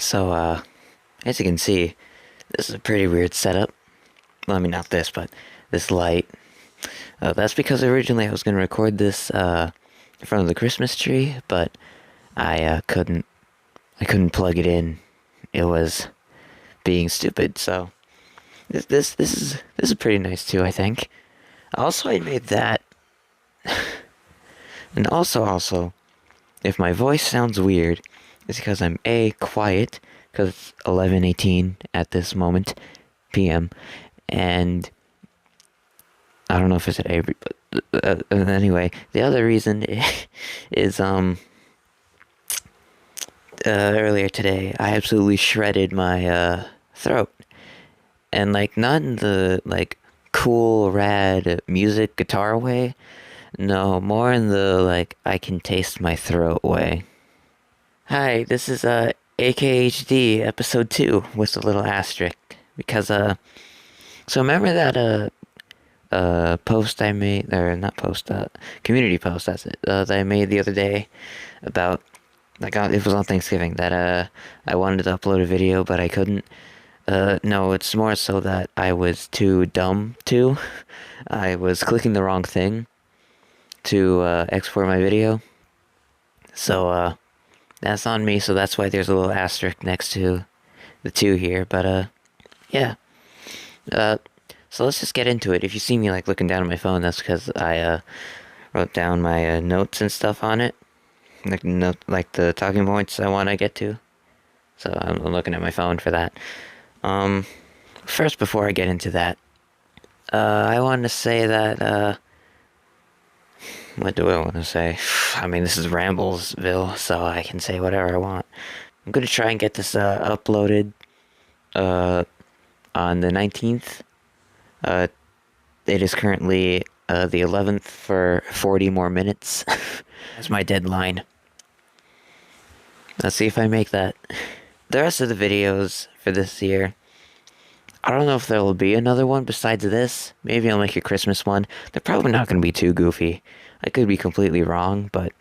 So, as you can see, this is a pretty weird setup. Well, I mean, not this, but this light. That's because originally I was going to record this in front of the Christmas tree, but I couldn't plug it in. It was being stupid. So this is pretty nice too, I think. Also, I made that, and also, if my voice sounds weird, it's because I'm quiet, because it's 11:18 at this moment, p.m. And I don't know if it's at A, but anyway, the other reason is earlier today I absolutely shredded my throat, and like not in the like cool rad music guitar way, no, more in the like I can taste my throat way. Hi, this is AKHD episode 2 with a little asterisk because so remember that post I made, or not post, community post, that's it, that I made the other day about, like, it was on Thanksgiving, that I wanted to upload a video but I couldn't. No, it's more so that I was too dumb to. I was clicking the wrong thing to export my video, so that's on me, so that's why there's a little asterisk next to the 2 here, but yeah. So let's just get into it. If you see me like looking down at my phone, that's because I wrote down my notes and stuff on it, like the talking points I want to get to. So I'm looking at my phone for that. First, before I get into that, I want to say that what do I want to say? I mean, this is Ramblesville, so I can say whatever I want. I'm gonna try and get this uploaded on the 19th. It is currently the 11th for 40 more minutes. That's my deadline. Let's see if I make that. The rest of the videos for this year, I don't know if there will be another one besides this. Maybe I'll make a Christmas one. They're probably not going to be too goofy. I could be completely wrong, but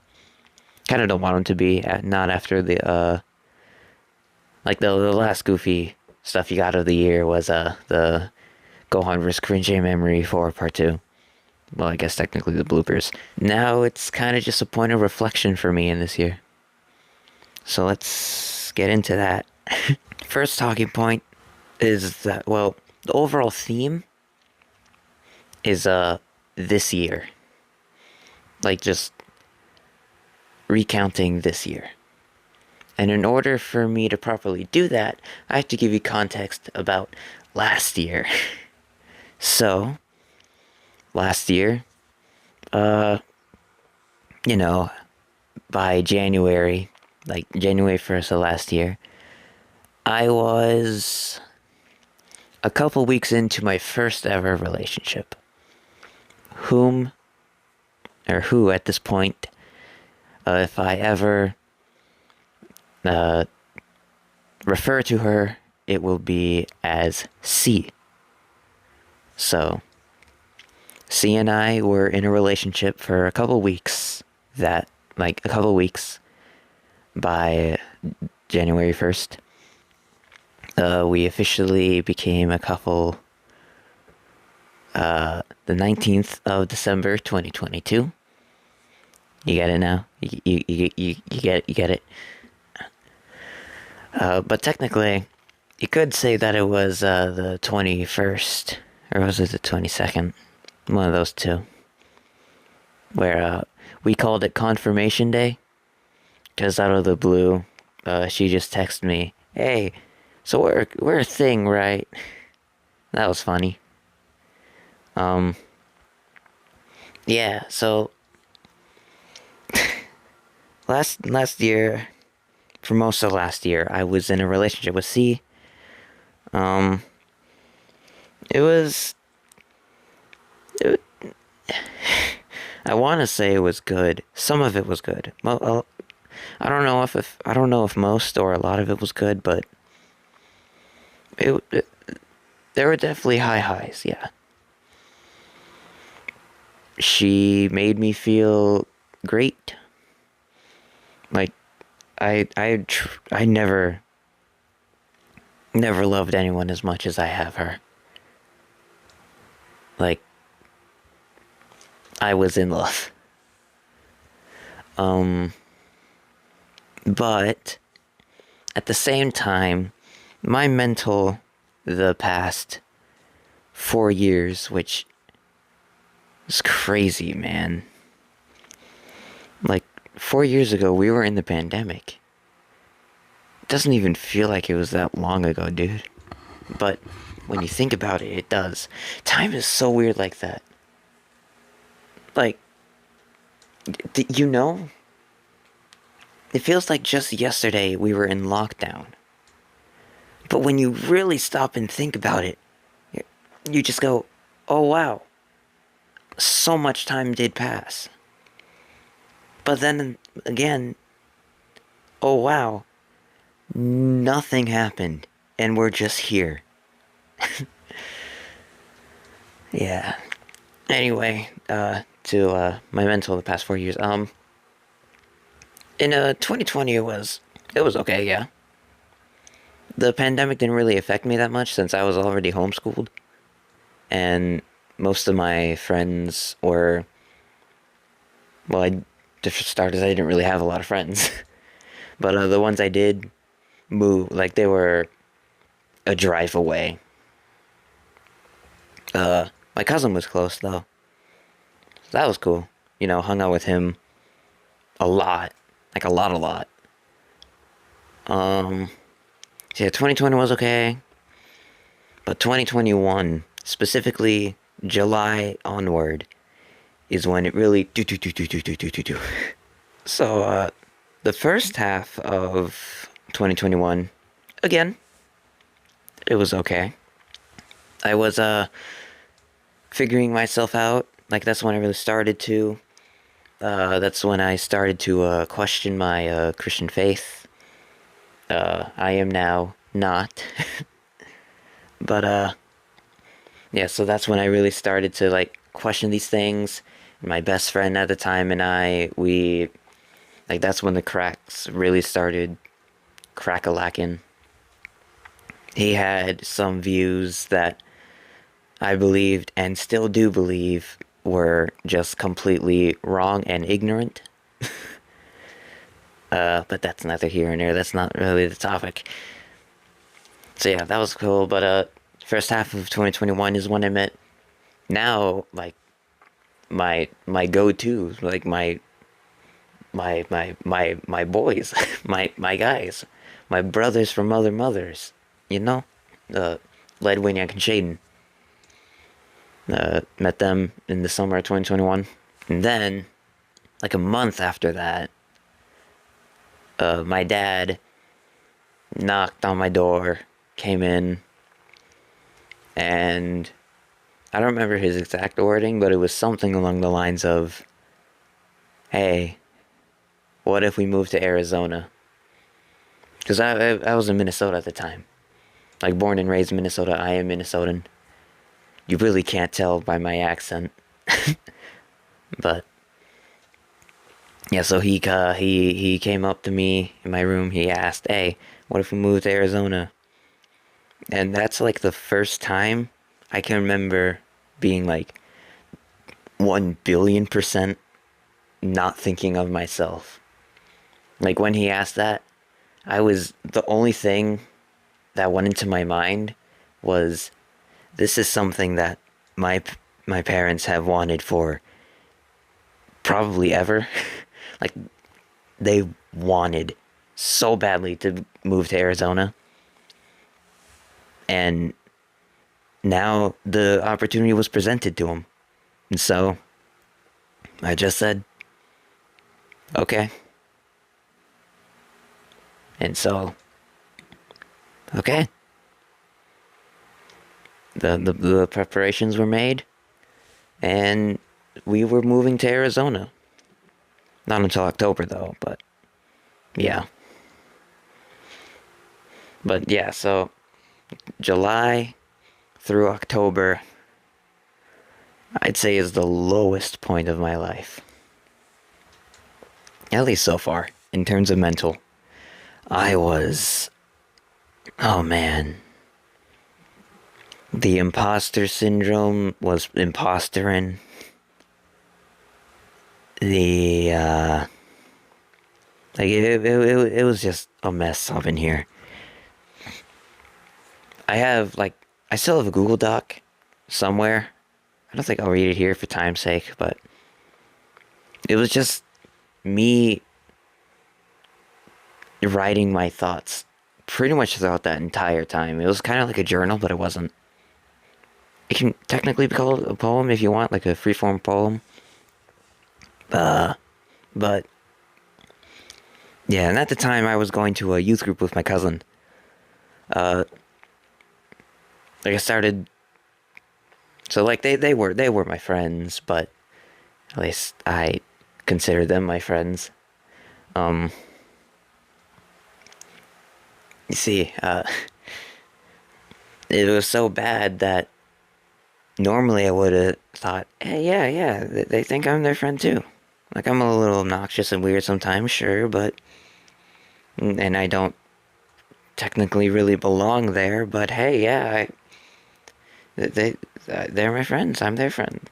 kind of don't want them to be. Not after the, like the last goofy stuff you got of the year was the Gohan vs. Cringe Memory 4 Part 2. Well, I guess technically the bloopers. Now it's kind of just a point of reflection for me in this year. So let's get into that. First talking point is that, well, the overall theme is this year. Like, just recounting this year. And in order for me to properly do that, I have to give you context about last year. So, last year, you know, by January, like January 1st of last year, I was a couple weeks into my first ever relationship. Who at this point, if I ever refer to her, it will be as C. So, C and I were in a relationship for a couple weeks. By January 1st. We officially became a couple the 19th of December 2022. You get it now? You get it. But technically, you could say that it was the 21st, or was it the 22nd? One of those two. Where we called it Confirmation Day. Because out of the blue, she just texted me, "Hey, so we're a thing, right?" That was funny. Yeah, so last year, for most of last year, I was in a relationship with C. I want to say it was good. Some of it was good. Well, I don't know if most or a lot of it was good, but there were definitely high highs. Yeah. She made me feel great. Like I never Never loved anyone as much as I have her. Like, I was in love. But at the same time, my mental, the past 4 years, which is crazy, man. Like, 4 years ago, we were in the pandemic. It doesn't even feel like it was that long ago, dude. But when you think about it, it does. Time is so weird like that. Like, you know? It feels like just yesterday we were in lockdown. But when you really stop and think about it, you just go, oh wow, so much time did pass. But then again, oh wow, nothing happened, and we're just here. Yeah. Anyway, to my mental the past 4 years. In 2020 it was okay, yeah. The pandemic didn't really affect me that much since I was already homeschooled, and most of my friends were, well, for starters, I didn't really have a lot of friends, but the ones I did move, like they were a drive away. My cousin was close though. That was cool. You know, hung out with him a lot. Like a lot. Yeah, 2020 was okay. But 2021, specifically July onward, is when it really do. So, the first half of 2021, again, it was okay. I was, figuring myself out. Like, that's when I really started to. That's when I started to, question my, Christian faith. I am now not. But, yeah, so that's when I really started to, like, question these things. My best friend at the time and like, that's when the cracks really started crack-a-lacking. He had some views that I believed and still do believe were just completely wrong and ignorant. But that's neither here nor there. That's not really the topic. So yeah, that was cool. But first half of 2021 is when I met now, like, my go-to, like my boys, my guys, my brothers from other mothers, you know, Ledwin and Shaden. Met them in the summer of 2021, and then, like a month after that, my dad knocked on my door, came in, and I don't remember his exact wording, but it was something along the lines of, hey, what if we move to Arizona? Because I was in Minnesota at the time. Like, born and raised in Minnesota, I am Minnesotan. You really can't tell by my accent. But, yeah, so he came up to me in my room, he asked, hey, what if we moved to Arizona? And that's, like, the first time I can remember being, like, 1,000,000,000% not thinking of myself. Like, when he asked that, the only thing that went into my mind was, this is something that my parents have wanted for probably ever. Like, they wanted so badly to move to Arizona. And now the opportunity was presented to them. And so I just said, okay. And so, okay. The preparations were made, and we were moving to Arizona. Not until October, though, but yeah. But yeah, so July through October, I'd say, is the lowest point of my life. At least so far, in terms of mental. I was Oh man. The imposter syndrome was imposterin'. The, like, it was just a mess up in here. I have, like, I still have a Google Doc somewhere. I don't think I'll read it here for time's sake, but it was just me writing my thoughts pretty much throughout that entire time. It was kind of like a journal, but it wasn't. It can technically be called a poem if you want, like a freeform poem. But yeah, and at the time I was going to a youth group with my cousin. Uh, like I started, so like they were my friends, but at least I considered them my friends. Um, you see, it was so bad that normally I would have thought, hey, yeah, they think I'm their friend too. Like, I'm a little obnoxious and weird sometimes, sure, but... And I don't technically really belong there, but hey, yeah, they're my friends, I'm their friend.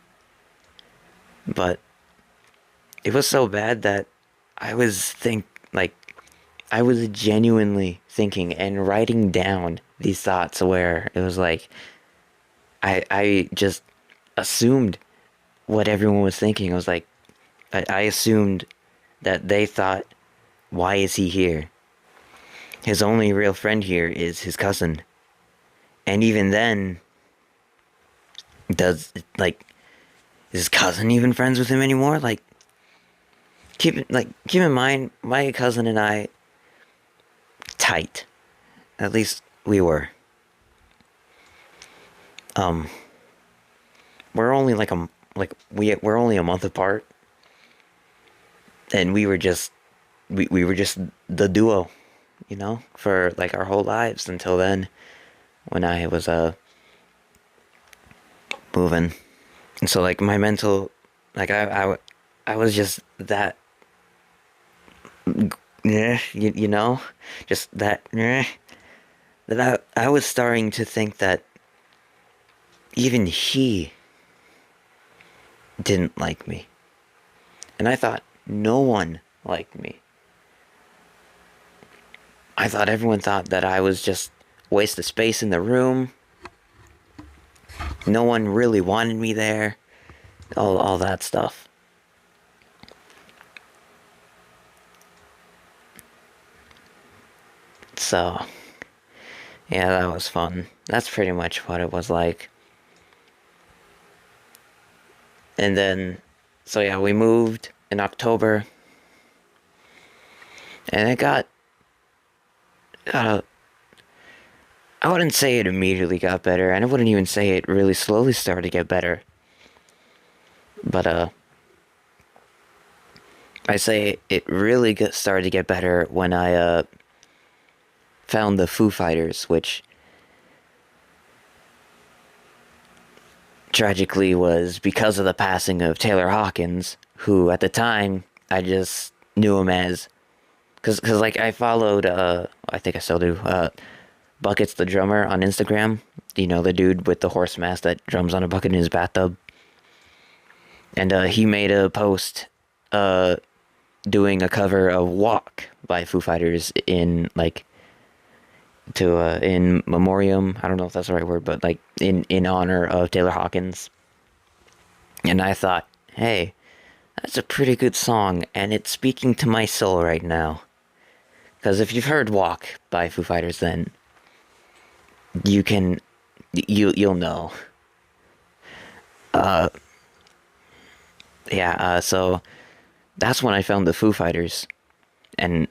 But it was so bad that like, I was genuinely thinking and writing down these thoughts where it was like, I just assumed what everyone was thinking. I was like, I assumed that they thought, why is he here? His only real friend here is his cousin. And even then, like, is his cousin even friends with him anymore? Like, keep in mind, my cousin and I, tight. At least we were. Um, we're only we're only a month apart. And we were just the duo, you know, for like our whole lives until then, when I was moving. And so like my mental, like I was just that, you know, just that, that I was starting to think that even he didn't like me. And I thought no one liked me. I thought everyone thought that I was just a waste of space in the room. No one really wanted me there. All that stuff. So, yeah, that was fun. That's pretty much what it was like. And then, so yeah, we moved in October. And it got, I wouldn't say it immediately got better, and I wouldn't even say it really slowly started to get better. But, I say it really started to get better when I, found the Foo Fighters, which tragically was because of the passing of Taylor Hawkins, who at the time I just knew him as, cause like I followed, I think I still do, Buckets the drummer on Instagram. You know, the dude with the horse mask that drums on a bucket in his bathtub. And he made a post doing a cover of Walk by Foo Fighters in like in memoriam. I don't know if that's the right word, but like in honor of Taylor Hawkins. And I thought, hey, that's a pretty good song, and it's speaking to my soul right now. Because if you've heard Walk by Foo Fighters, then you'll know. So that's when I found the Foo Fighters, and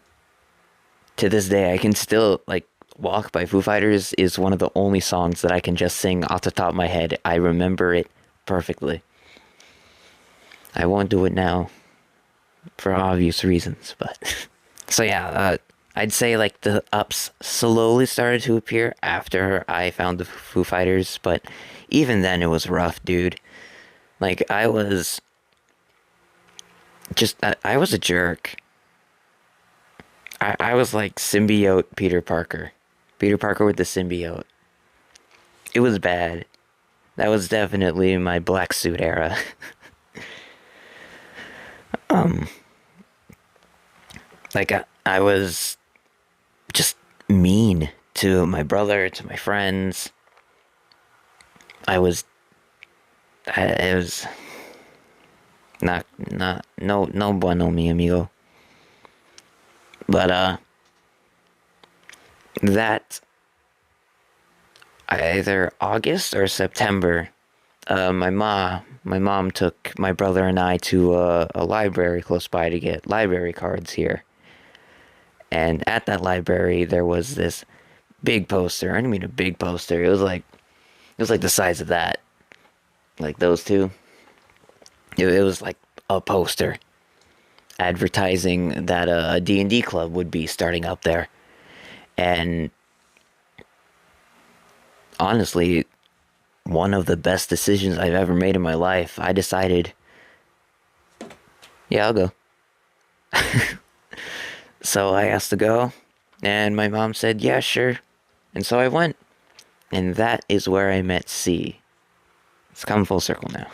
to this day I can still like Walk by Foo Fighters is one of the only songs that I can just sing off the top of my head. I remember it perfectly. I won't do it now for obvious reasons, but so yeah, I'd say like the ups slowly started to appear after I found the Foo Fighters, but even then it was rough, dude. Like I was I was a jerk. I was like symbiote Peter Parker. Peter Parker with the symbiote. It was bad. That was definitely my black suit era. Like, I was just mean to my brother, to my friends. It was no bueno, mi amigo. But, that, either August or September, my mom took my brother and I to a library close by to get library cards here. And at that library, there was this big poster. I don't mean a big poster. It was like the size of that, like those two. It was like a poster advertising that a D&D club would be starting up there. And honestly, one of the best decisions I've ever made in my life. I decided, yeah, I'll go. So I asked to go, and my mom said, yeah, sure. And so I went. And that is where I met C. It's come full circle now.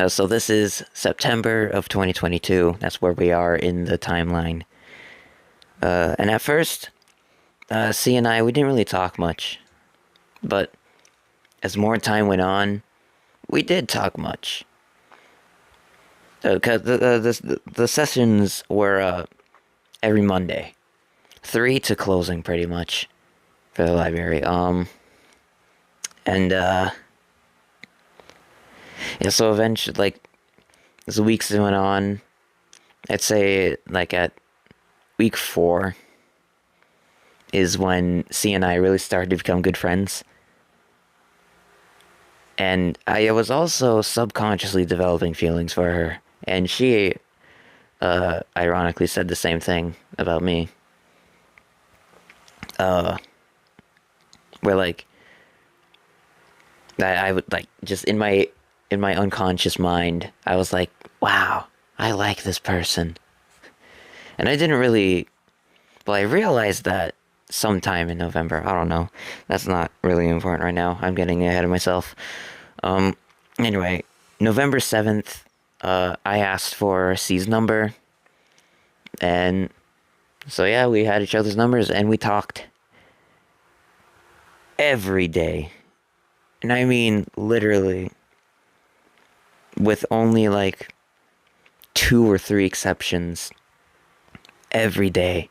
So this is September of 2022. That's where we are in the timeline. And at first, C and I, we didn't really talk much. But as more time went on, we did talk much. Because the sessions were every Monday. 3 to closing, pretty much, for the library. Yeah, so eventually, like, as the weeks went on, I'd say, like, at week 4 is when C and I really started to become good friends. And I was also subconsciously developing feelings for her. And she, ironically, said the same thing about me. Where, like, I would, like, just in my unconscious mind, I was like, wow, I like this person. And I didn't really, well, I realized that sometime in November. I don't know. That's not really important right now. I'm getting ahead of myself. Anyway, November 7th, I asked for C's number. And so, yeah, we had each other's numbers and we talked every day. And I mean, literally, with only like 2 or 3 exceptions, every day.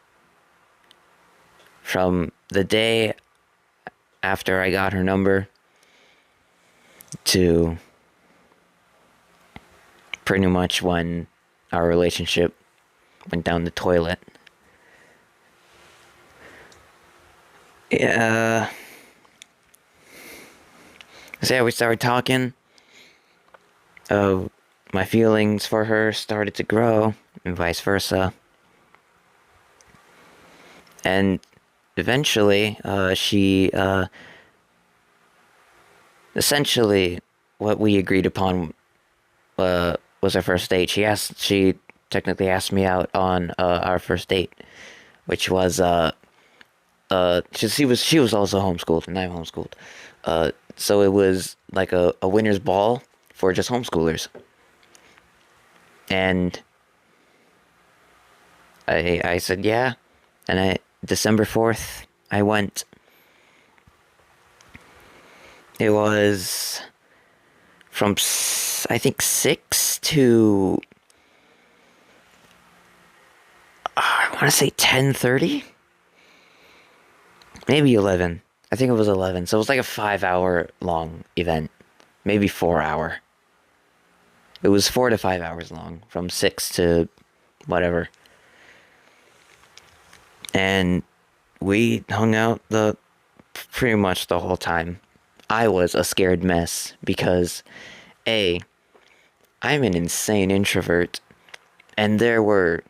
From the day after I got her number to pretty much when our relationship went down the toilet. Yeah. So yeah, we started talking. My feelings for her started to grow, and vice versa. And eventually, she, essentially, what we agreed upon, was our first date. She technically asked me out on, our first date, which was, she was also homeschooled, and I'm homeschooled. So it was like a winter's ball for just homeschoolers. And I said, yeah. And December 4th, I went. It was from, I think, 6 to, I want to say 10:30? Maybe 11. I think it was 11. So it was like a 5-hour long event. Maybe 4 hour. It was 4 to 5 hours long. From 6 to whatever. And we hung out pretty much the whole time. I was a scared mess because, A, I'm an insane introvert, and there were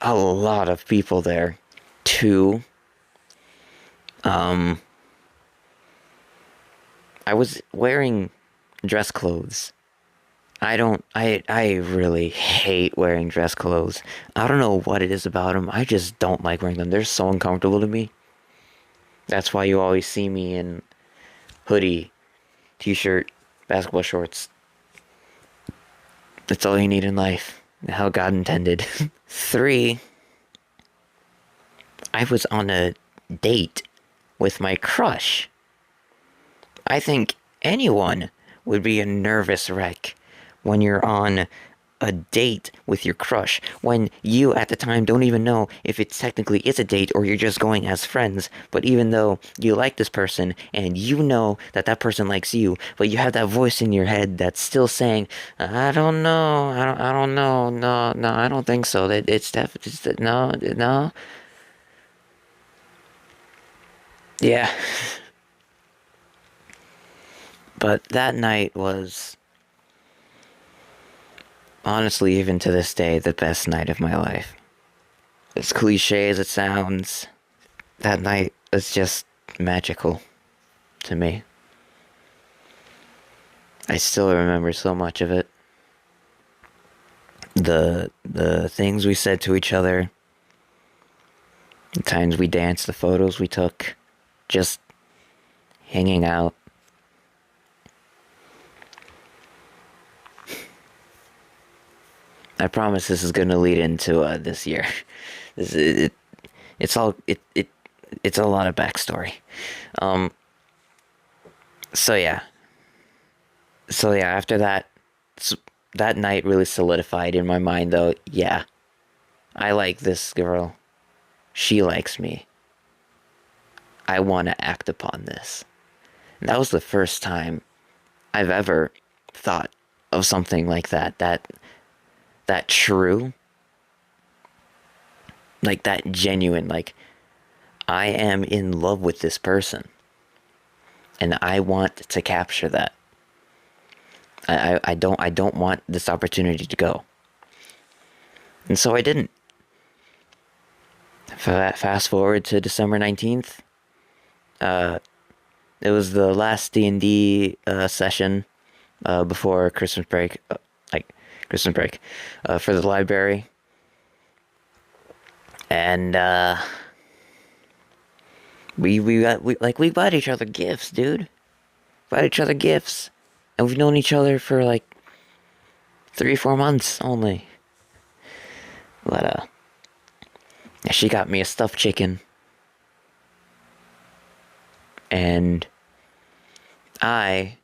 a lot of people there. 2, I was wearing dress clothes. I really hate wearing dress clothes. I don't know what it is about them. I just don't like wearing them. They're so uncomfortable to me. That's why you always see me in hoodie, t-shirt, basketball shorts. That's all you need in life. How God intended. 3, I was on a date with my crush. I think anyone would be a nervous wreck when you're on a date with your crush, when you at the time don't even know if it technically is a date or you're just going as friends. But even though you like this person and you know that that person likes you, but you have that voice in your head that's still saying, I don't know, I don't know, no, I don't think so. That it's definitely no, no. Yeah. But that night was, honestly, even to this day, the best night of my life. As cliche as it sounds, that night was just magical to me. I still remember so much of it. The things we said to each other, the times we danced, the photos we took, just hanging out. I promise this is gonna lead into this year. This it's all it's a lot of backstory. Um. So yeah. So yeah. After that, that night really solidified in my mind, though. Yeah, I like this girl. She likes me. I want to act upon this. And that was the first time I've ever thought of something like that. That true. Like that genuine. Like, I am in love with this person. And I want to capture that. I don't want this opportunity to go. And so I didn't. Fast forward to December 19th. It was the last D&D session before Christmas break, Christmas break, for the library. And we bought each other gifts, dude. Bought each other gifts. And we've known each other for like 3-4 months only. But she got me a stuffed chicken. And I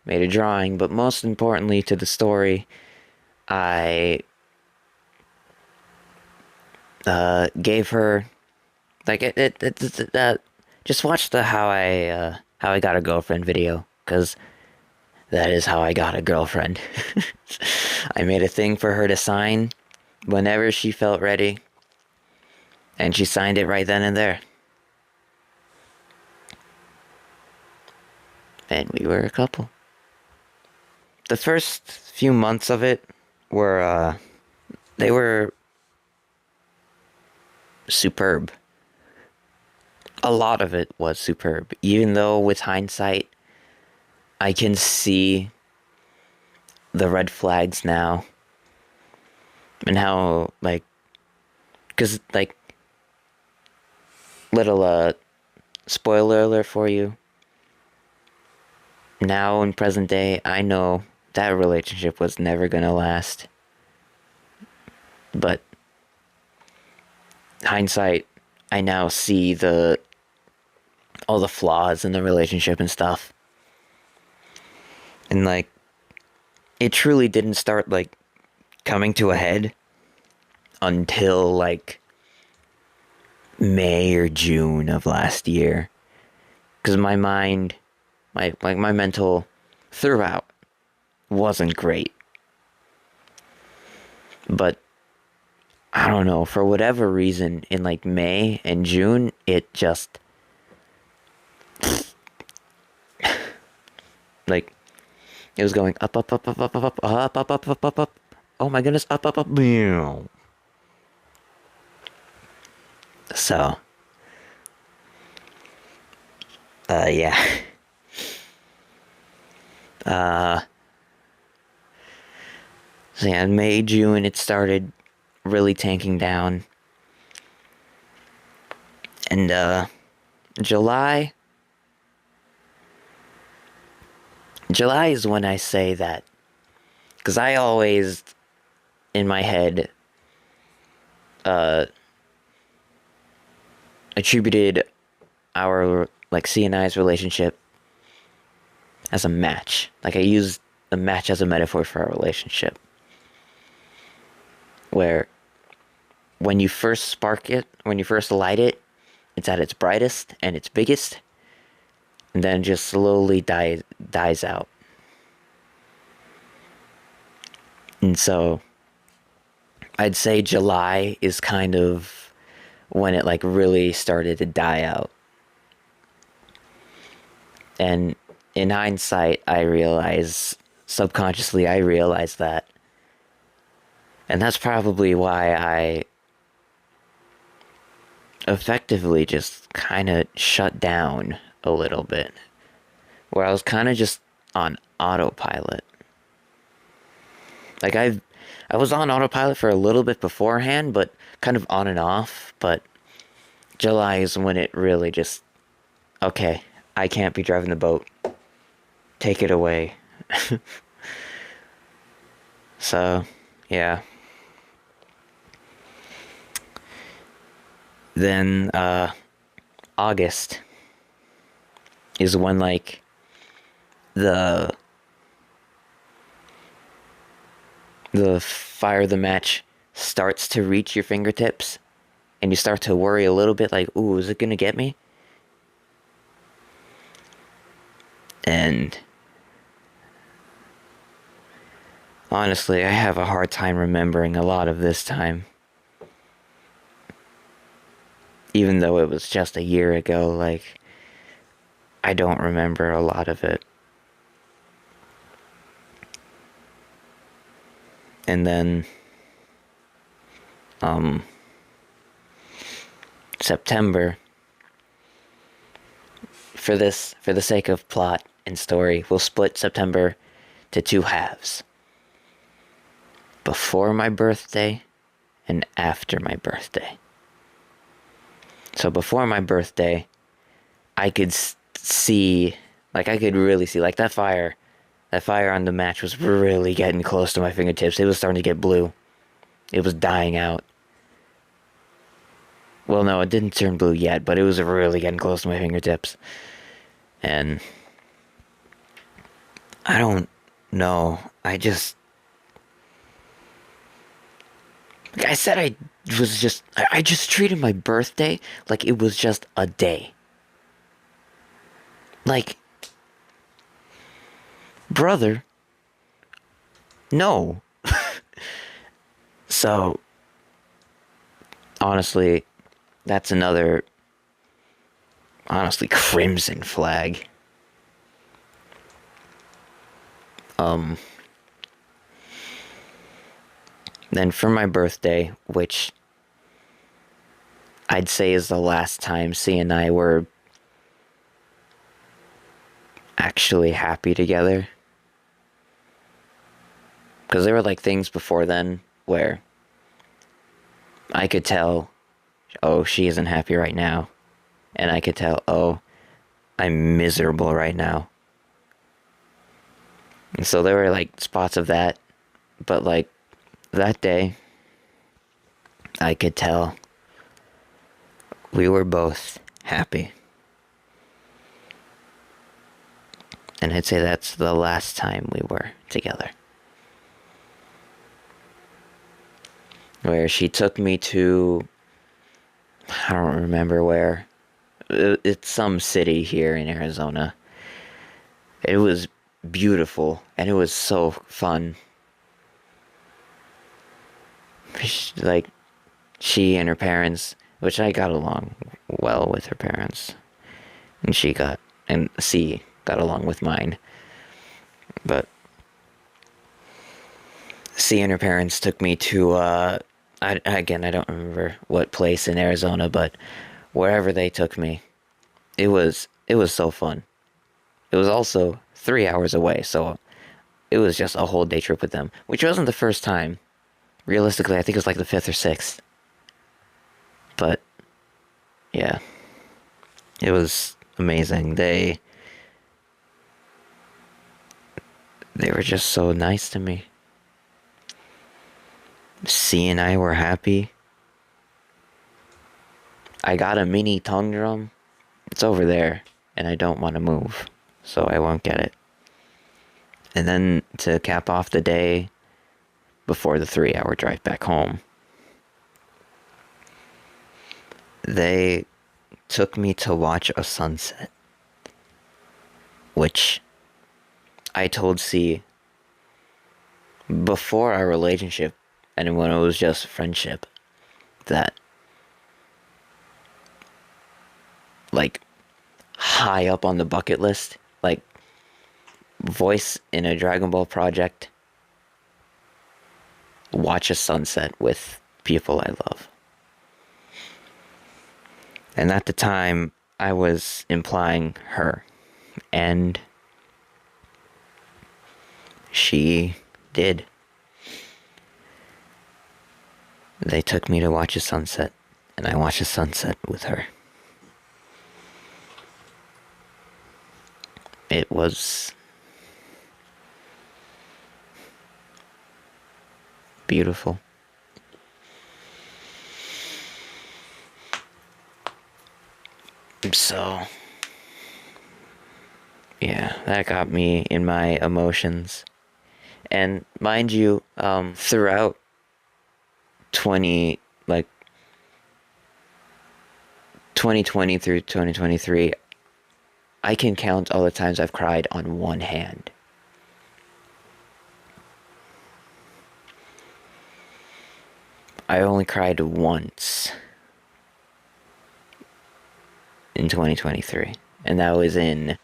made a drawing, but most importantly to the story, I gave her, like, just watch the how I got a girlfriend video, because that is how I got a girlfriend. I made a thing for her to sign whenever she felt ready, and she signed it right then and there. And we were a couple. The first few months of it were, they were superb. A lot of it was superb, even though with hindsight, I can see the red flags now. And how, like, because, like, little, spoiler alert for you. Now, in present day, I know that relationship was never gonna last. But, hindsight, I now see all the flaws in the relationship and stuff. And, like, it truly didn't start, like, coming to a head until, like, May or June of last year. Because my mind, my mental throughout wasn't great. But I don't know, for whatever reason, in like May and June, it just like it was going up, up, up, up, up, up, up, up, up, up, up, up, up. Oh my goodness, up, up, up. So, yeah. So yeah, in May, June, it started really tanking down. And, July... July is when I say that. Because I always, in my head, attributed our, like, C and I's relationship as a match. Like, I used a match as a metaphor for our relationship. Where, when you first spark it, when you first light it, it's at its brightest and its biggest, and then just slowly dies out. And so, I'd say July is kind of when it, like, really started to die out. And in hindsight, subconsciously I realize that. And that's probably why I effectively just kind of shut down a little bit. Where I was kind of just on autopilot. Like, I was on autopilot for a little bit beforehand, but kind of on and off. But July is when it really just, okay, I can't be driving the boat. Take it away. So, yeah. Then, August is when, like, the fire of the match starts to reach your fingertips, and you start to worry a little bit, like, ooh, is it gonna get me? And honestly, I have a hard time remembering a lot of this time. Even though it was just a year ago, like, I don't remember a lot of it. And then, September, for the sake of plot and story, we'll split September to two halves. Before my birthday and after my birthday. So before my birthday, I could see, like, I could really see, like, that fire on the match was really getting close to my fingertips. It was starting to get blue. It was dying out. Well, no, it didn't turn blue yet, but it was really getting close to my fingertips. And I don't know. I just, like I said, I just treated my birthday like it was just a day. Like, brother, no. So, honestly, that's another, honestly, crimson flag. Then for my birthday, which I'd say is the last time C and I were actually happy together. Because there were, like, things before then where I could tell, oh, she isn't happy right now. And I could tell, oh, I'm miserable right now. And so there were, like, spots of that. But, like, that day, I could tell we were both happy. And I'd say that's the last time we were together. Where she took me to, I don't remember where. It's some city here in Arizona. It was beautiful, and it was so fun. Like, she and her parents, which I got along well with her parents. And she got along with mine. But C and her parents took me to, I don't remember what place in Arizona, but wherever they took me, it was so fun. It was also 3 hours away, so it was just a whole day trip with them, which wasn't the first time. Realistically, I think it was like the fifth or sixth. But yeah, it was amazing. They were just so nice to me. C and I were happy. I got a mini tongue drum. It's over there, and I don't want to move, so I won't get it. And then to cap off the day, before the 3-hour drive back home, they took me to watch a sunset, which I told C before our relationship, and when it was just friendship, that, like, high up on the bucket list, like, voice in a Dragon Ball project, watch a sunset with people I love. And at the time, I was implying her, and she did. They took me to watch a sunset, and I watched a sunset with her. It was beautiful. So, yeah, that got me in my emotions. And mind you, throughout 2020 through 2023, I can count all the times I've cried on one hand. I only cried once in 2023, and that was in,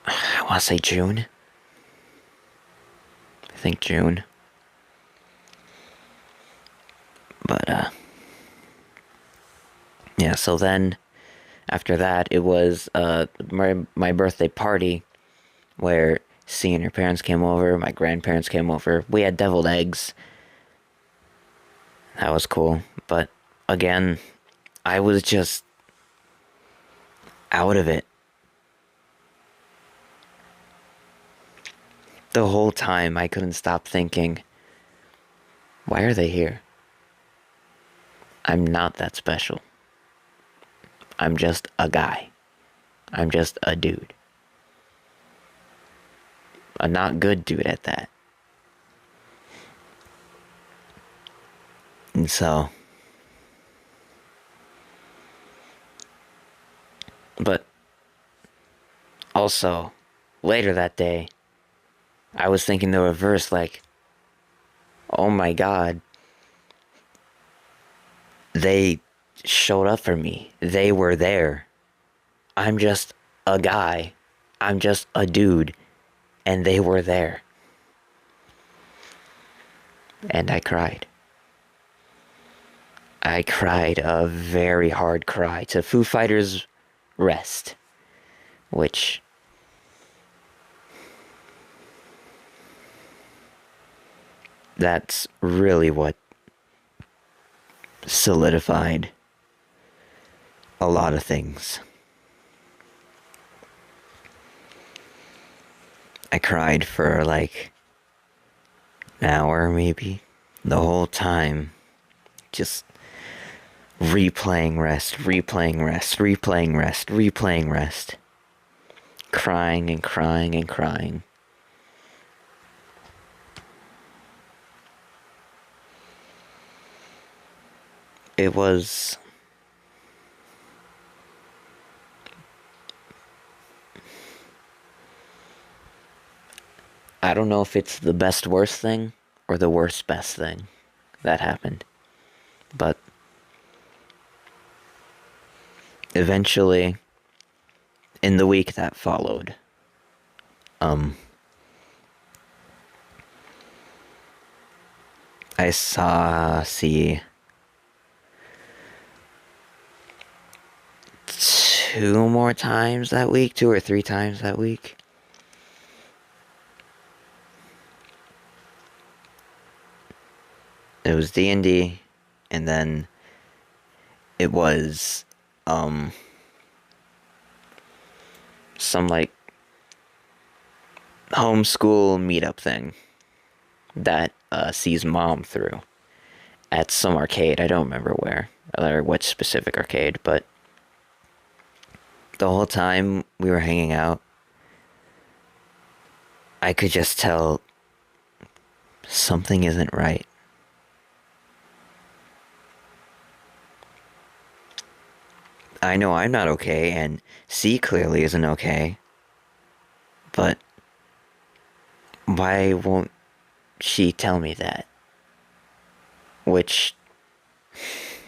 I want to say June. I think June. But, yeah, so then, after that, it was, my birthday party, where C and her parents came over, my grandparents came over, we had deviled eggs. That was cool, but, again, I was just out of it. The whole time, I couldn't stop thinking, why are they here? I'm not that special. I'm just a guy. I'm just a dude. A not good dude at that. And so, but also, later that day, I was thinking the reverse, like, oh my god, they showed up for me. They were there. I'm just a guy. I'm just a dude. And they were there. And I cried. I cried a very hard cry to Foo Fighters Rest, which that's really what solidified a lot of things. I cried for like an hour maybe, the whole time, just replaying Rest, replaying Rest, replaying Rest, replaying Rest, crying and crying and crying. It was I don't know if it's the best worst thing or the worst best thing that happened, but eventually, in the week that followed, I saw C 2 more times that week, 2 or 3 times that week. It was D&D, and then it was some like homeschool meetup thing that C's mom threw at some arcade. I don't remember where or what specific arcade, but the whole time we were hanging out, I could just tell something isn't right. I know I'm not okay, and C clearly isn't okay, but why won't she tell me that? Which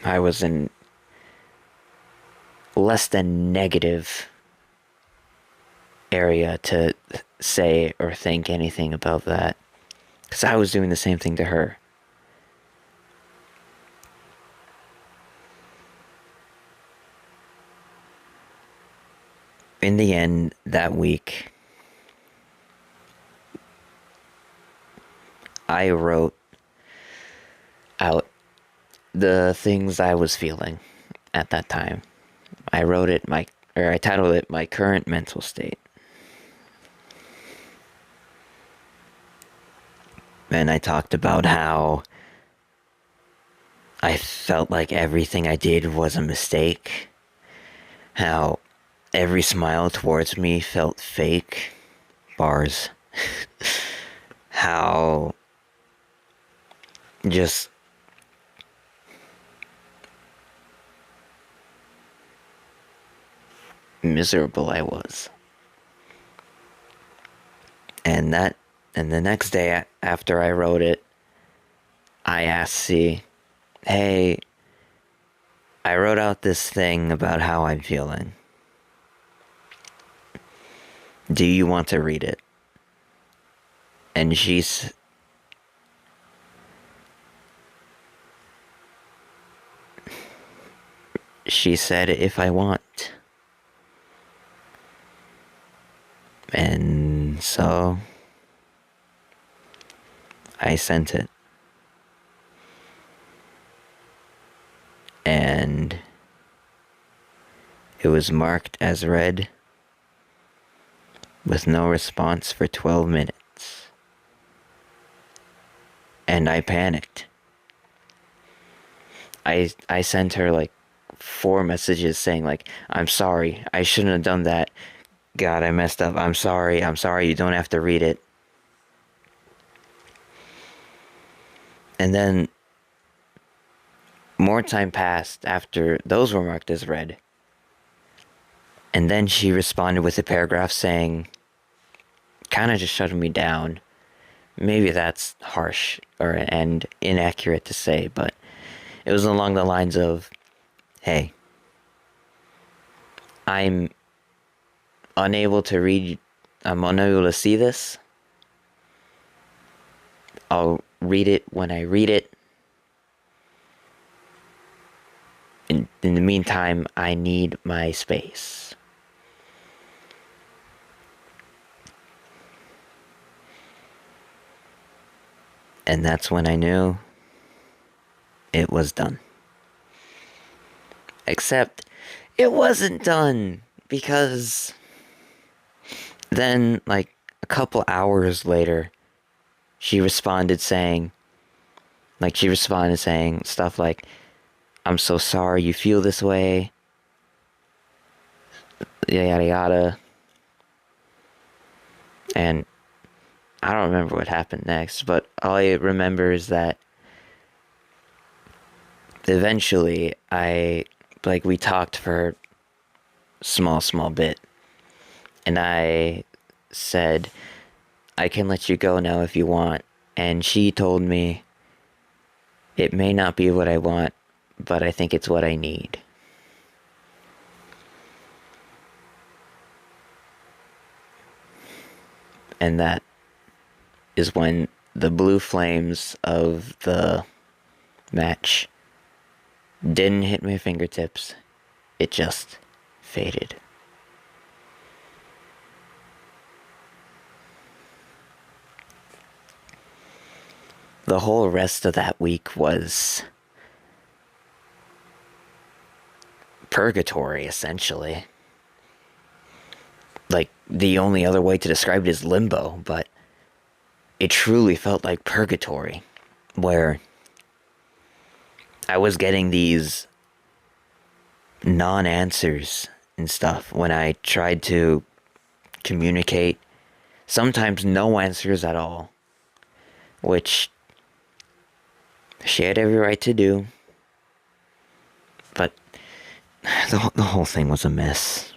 I was in less than negative area to say or think anything about that, because I was doing the same thing to her. In the end, that week, I wrote out the things I was feeling at that time. I titled it My Current Mental State. And I talked about how I felt like everything I did was a mistake. How every smile towards me felt fake. Bars. How just miserable I was. And the next day after I wrote it, I asked C, hey, I wrote out this thing about how I'm feeling. Do you want to read it? And she said, if I want. And so I sent it. And it was marked as read with no response for 12 minutes. And I panicked. I sent her like 4 messages saying like, I'm sorry, I shouldn't have done that. God, I messed up. I'm sorry, you don't have to read it. And then more time passed after those were marked as read. And then she responded with a paragraph saying, kind of just shutting me down. Maybe that's harsh and inaccurate to say, but it was along the lines of, hey, I'm unable to see this. I'll read it when I read it. In the meantime, I need my space. And that's when I knew it was done. Except it wasn't done, because then, like, a couple hours later, she responded saying stuff like, I'm so sorry you feel this way, yada yada. And I don't remember what happened next, but all I remember is that eventually we talked for a small bit, and I said, I can let you go now if you want. And she told me, it may not be what I want, but I think it's what I need. And that is when the blue flames of the match didn't hit my fingertips. It just faded. the whole rest of that week was purgatory, essentially. Like, the only other way to describe it is limbo, but it truly felt like purgatory, where I was getting these non-answers and stuff when I tried to communicate. Sometimes no answers at all, which she had every right to do, but the whole thing was a mess.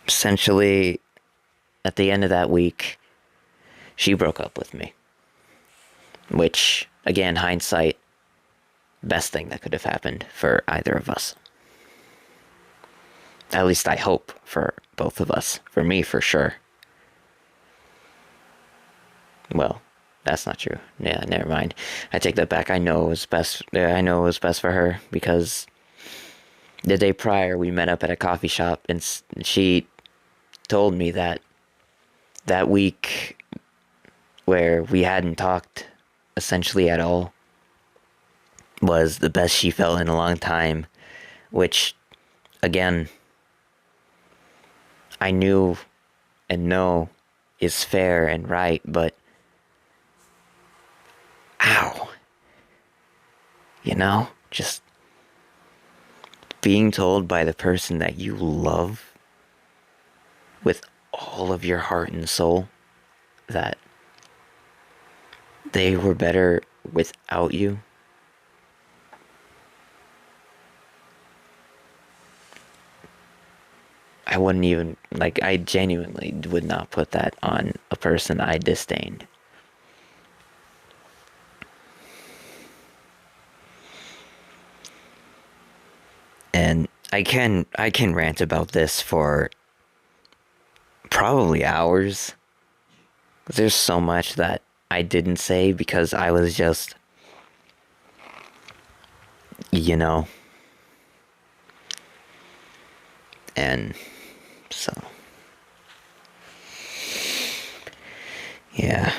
Essentially, at the end of that week, she broke up with me. Which, again, hindsight, best thing that could have happened for either of us. At least I hope for both of us. For me, for sure. Well, that's not true. Yeah, never mind. I take that back. I know it was best. I know it was best for her because the day prior we met up at a coffee shop and she told me that week where we hadn't talked essentially at all was the best she felt in a long time, which, again, I knew and know is fair and right, but ow, you know, just being told by the person that you love with all of your heart and soul that they were better without you. I wouldn't even, like, I genuinely would not put that on a person I disdained. And I can rant about this for probably hours. There's so much that I didn't say because I was just, you know, and so, yeah.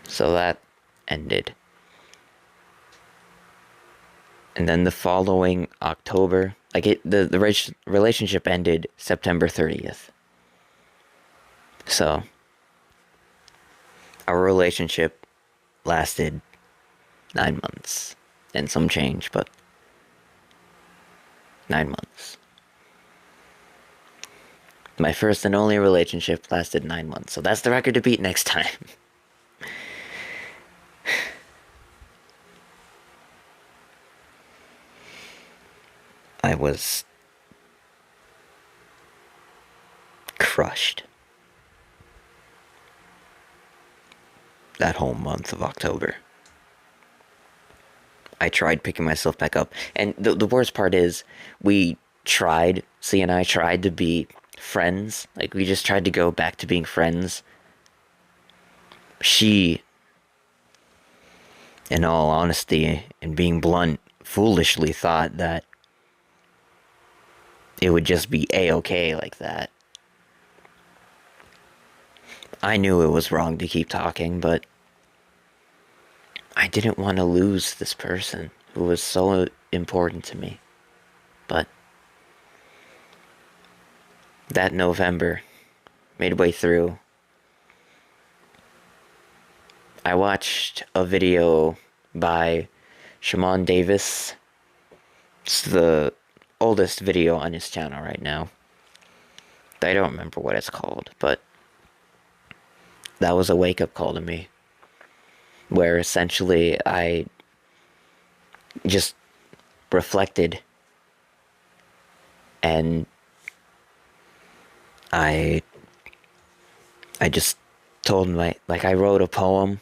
So that ended. And then the following October, like the relationship ended September 30th. So our relationship lasted 9 months and some change, but 9 months. My first and only relationship lasted 9 months, so that's the record to beat next time. I was crushed that whole month of October. I tried picking myself back up, and the worst part is C and I tried to be friends. Like, we just tried to go back to being friends. She, in all honesty and being blunt, foolishly thought that it would just be A-okay like that. I knew it was wrong to keep talking, but I didn't want to lose this person who was so important to me. But that November, midway through, I watched a video by Shaman Davis. It's the oldest video on his channel right now. I don't remember what it's called, but that was a wake-up call to me, where essentially I just reflected and I just told I wrote a poem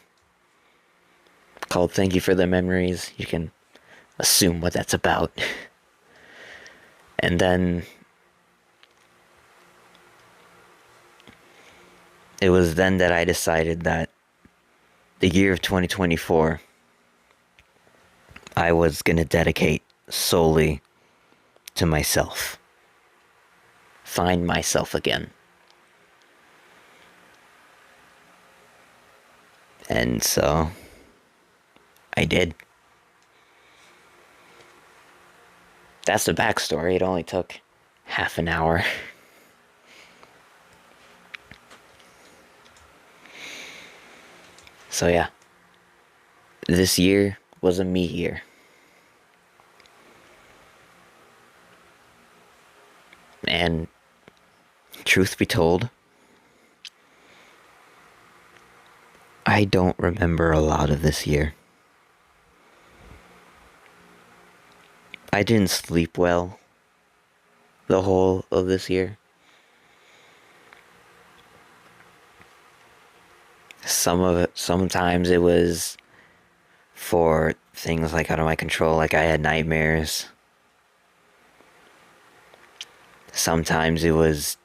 called Thank You for the Memories. You can assume what that's about. And then it was then that I decided that the year of 2024, I was going to dedicate solely to myself. Find myself again. And so I did. That's the backstory. It only took half an hour. So yeah, this year was a me year. And truth be told, I don't remember a lot of this year. I didn't sleep well the whole of this year. Sometimes it was for things like out of my control, like I had nightmares. Sometimes it was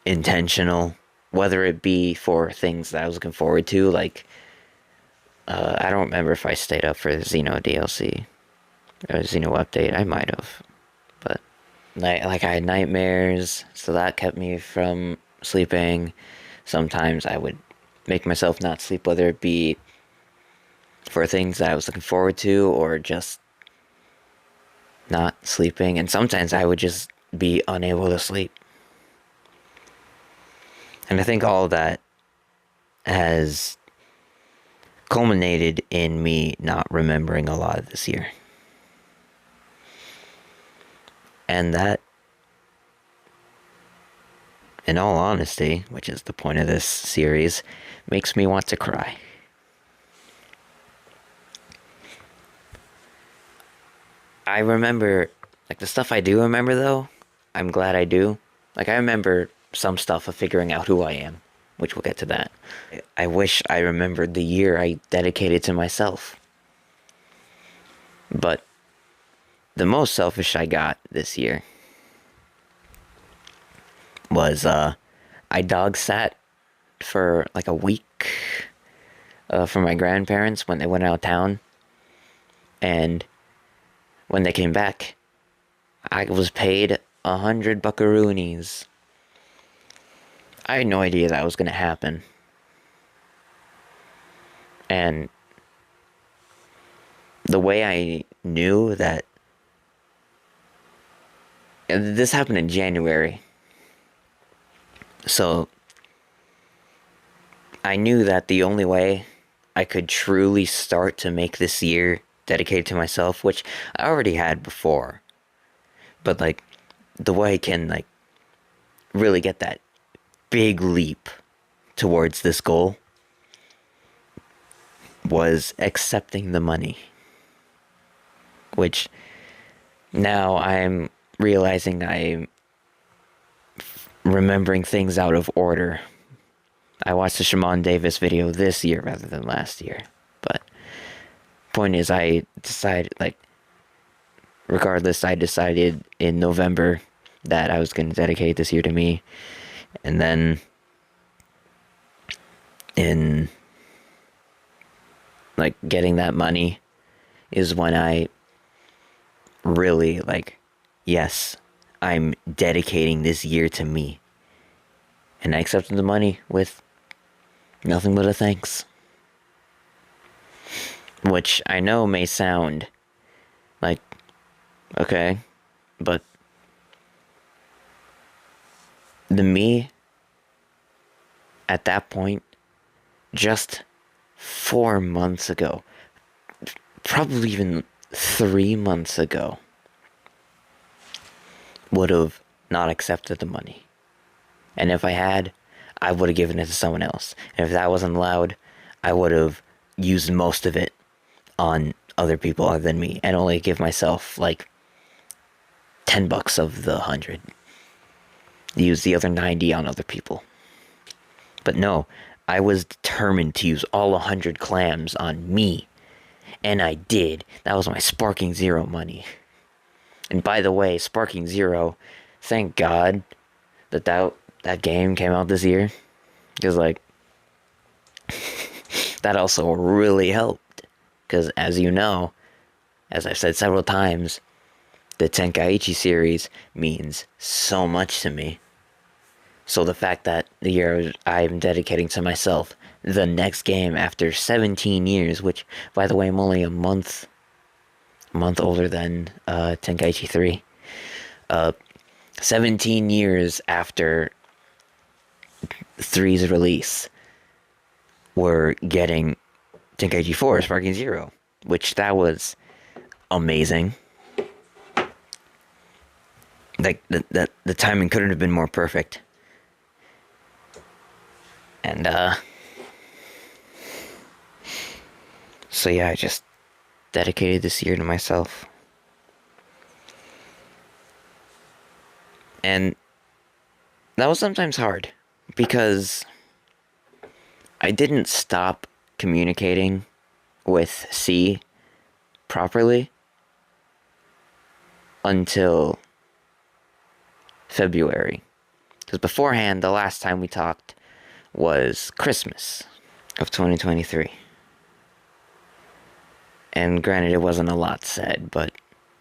intentional, whether it be for things that I was looking forward to, like, I don't remember if I stayed up for the Xeno DLC, or Xeno update, I might have, but, like, I had nightmares, so that kept me from sleeping. Sometimes I would make myself not sleep, whether it be for things that I was looking forward to, or just not sleeping, and sometimes I would just be unable to sleep. And I think all of that has culminated in me not remembering a lot of this year. And that, in all honesty, which is the point of this series, makes me want to cry. I remember, like, the stuff I do remember, though, I'm glad I do. Like, I remember some stuff of figuring out who I am, which we'll get to that. I wish I remembered the year I dedicated to myself. But the most selfish I got this year was, I dog sat for like a week for my grandparents when they went out of town. And when they came back, I was paid 100 buckaroonies. I had no idea that was going to happen. And the way I knew that... This happened in January. So I knew that the only way I could truly start to make this year dedicated to myself, which I already had before, but, like, the way I can, like, really get that big leap towards this goal was accepting the money. Which now I'm realizing I'm remembering things out of order. I watched the Shimon Davis video this year rather than last year. But point is, I decided, like, regardless, I decided in November that I was going to dedicate this year to me. And then in, like, getting that money is when I really, like, yes, I'm dedicating this year to me. And I accepted the money with nothing but a thanks. Which I know may sound like, okay, but the me at that point, just 4 months ago, probably even 3 months ago, would have not accepted the money. And if I had, I would have given it to someone else. And if that wasn't allowed, I would have used most of it on other people other than me, and only give myself, like, $10 of the 100. Use the other 90 on other people. But no, I was determined to use all 100 clams on me. And I did. That was my Sparking Zero money. And by the way, Sparking Zero, thank God that game came out this year. Because, like, that also really helped. Because, as you know, as I've said several times, the Tenkaichi series means so much to me. So the fact that the year I'm dedicating to myself, the next game after 17 years, which, by the way, I'm only a month older than Tenkaichi 3. 17 years after 3's release, we're getting Tenkaichi 4 Sparking Zero, which that was amazing. Like, the timing couldn't have been more perfect. And, so yeah, I just dedicated this year to myself. And that was sometimes hard, because I didn't stop communicating with C properly until February. Because beforehand, the last time we talked was Christmas of 2023. And granted, it wasn't a lot said, but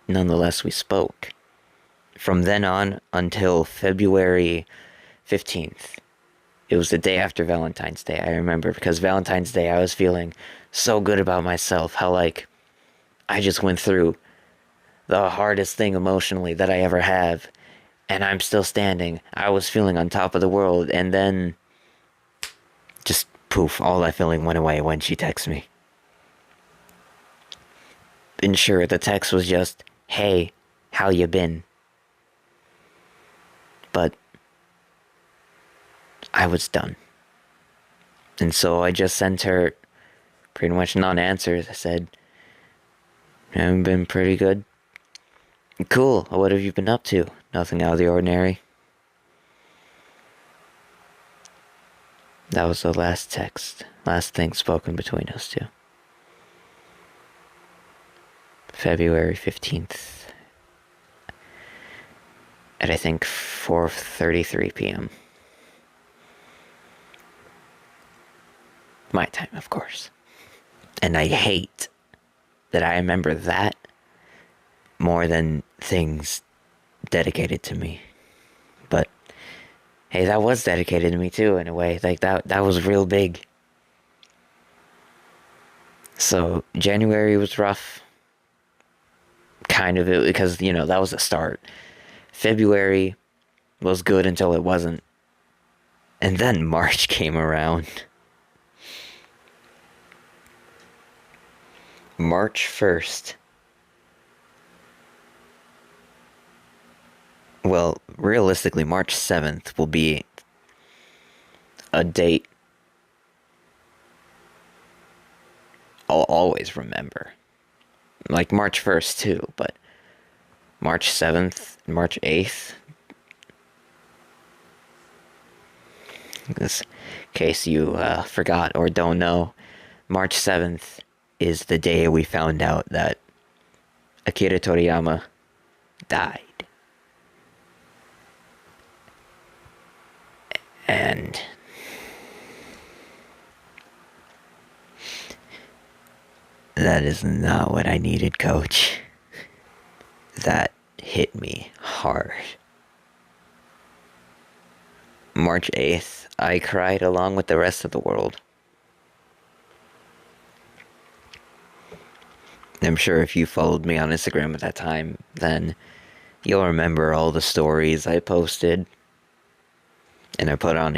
nonetheless, we spoke. From then on until February 15th, it was the day after Valentine's Day, I remember, because Valentine's Day I was feeling so good about myself, how, like, I just went through the hardest thing emotionally that I ever have, and I'm still standing. I was feeling on top of the world, and then just poof, all that feeling went away when she texted me. And sure, the text was just, "Hey, how you been?" But I was done. And so I just sent her pretty much non-answers. I said, "I've been pretty good." "Cool, what have you been up to?" "Nothing out of the ordinary." That was the last thing spoken between us two. February 15th. At, I think, 4:33 p.m. My time, of course. And I hate that I remember that more than things dedicated to me. But hey, that was dedicated to me too, in a way. Like, that was real big. So January was rough. Kind of, because, that was the start. February was good until it wasn't. And then March came around. March 1st. Well, realistically, March 7th will be a date I'll always remember. Like March 1st too, but March 7th, March 8th. In case you forgot or don't know, March 7th is the day we found out that Akira Toriyama died. And that is not what I needed, Coach. That hit me hard. March 8th, I cried along with the rest of the world. I'm sure if you followed me on Instagram at that time, then you'll remember all the stories I posted. And I put up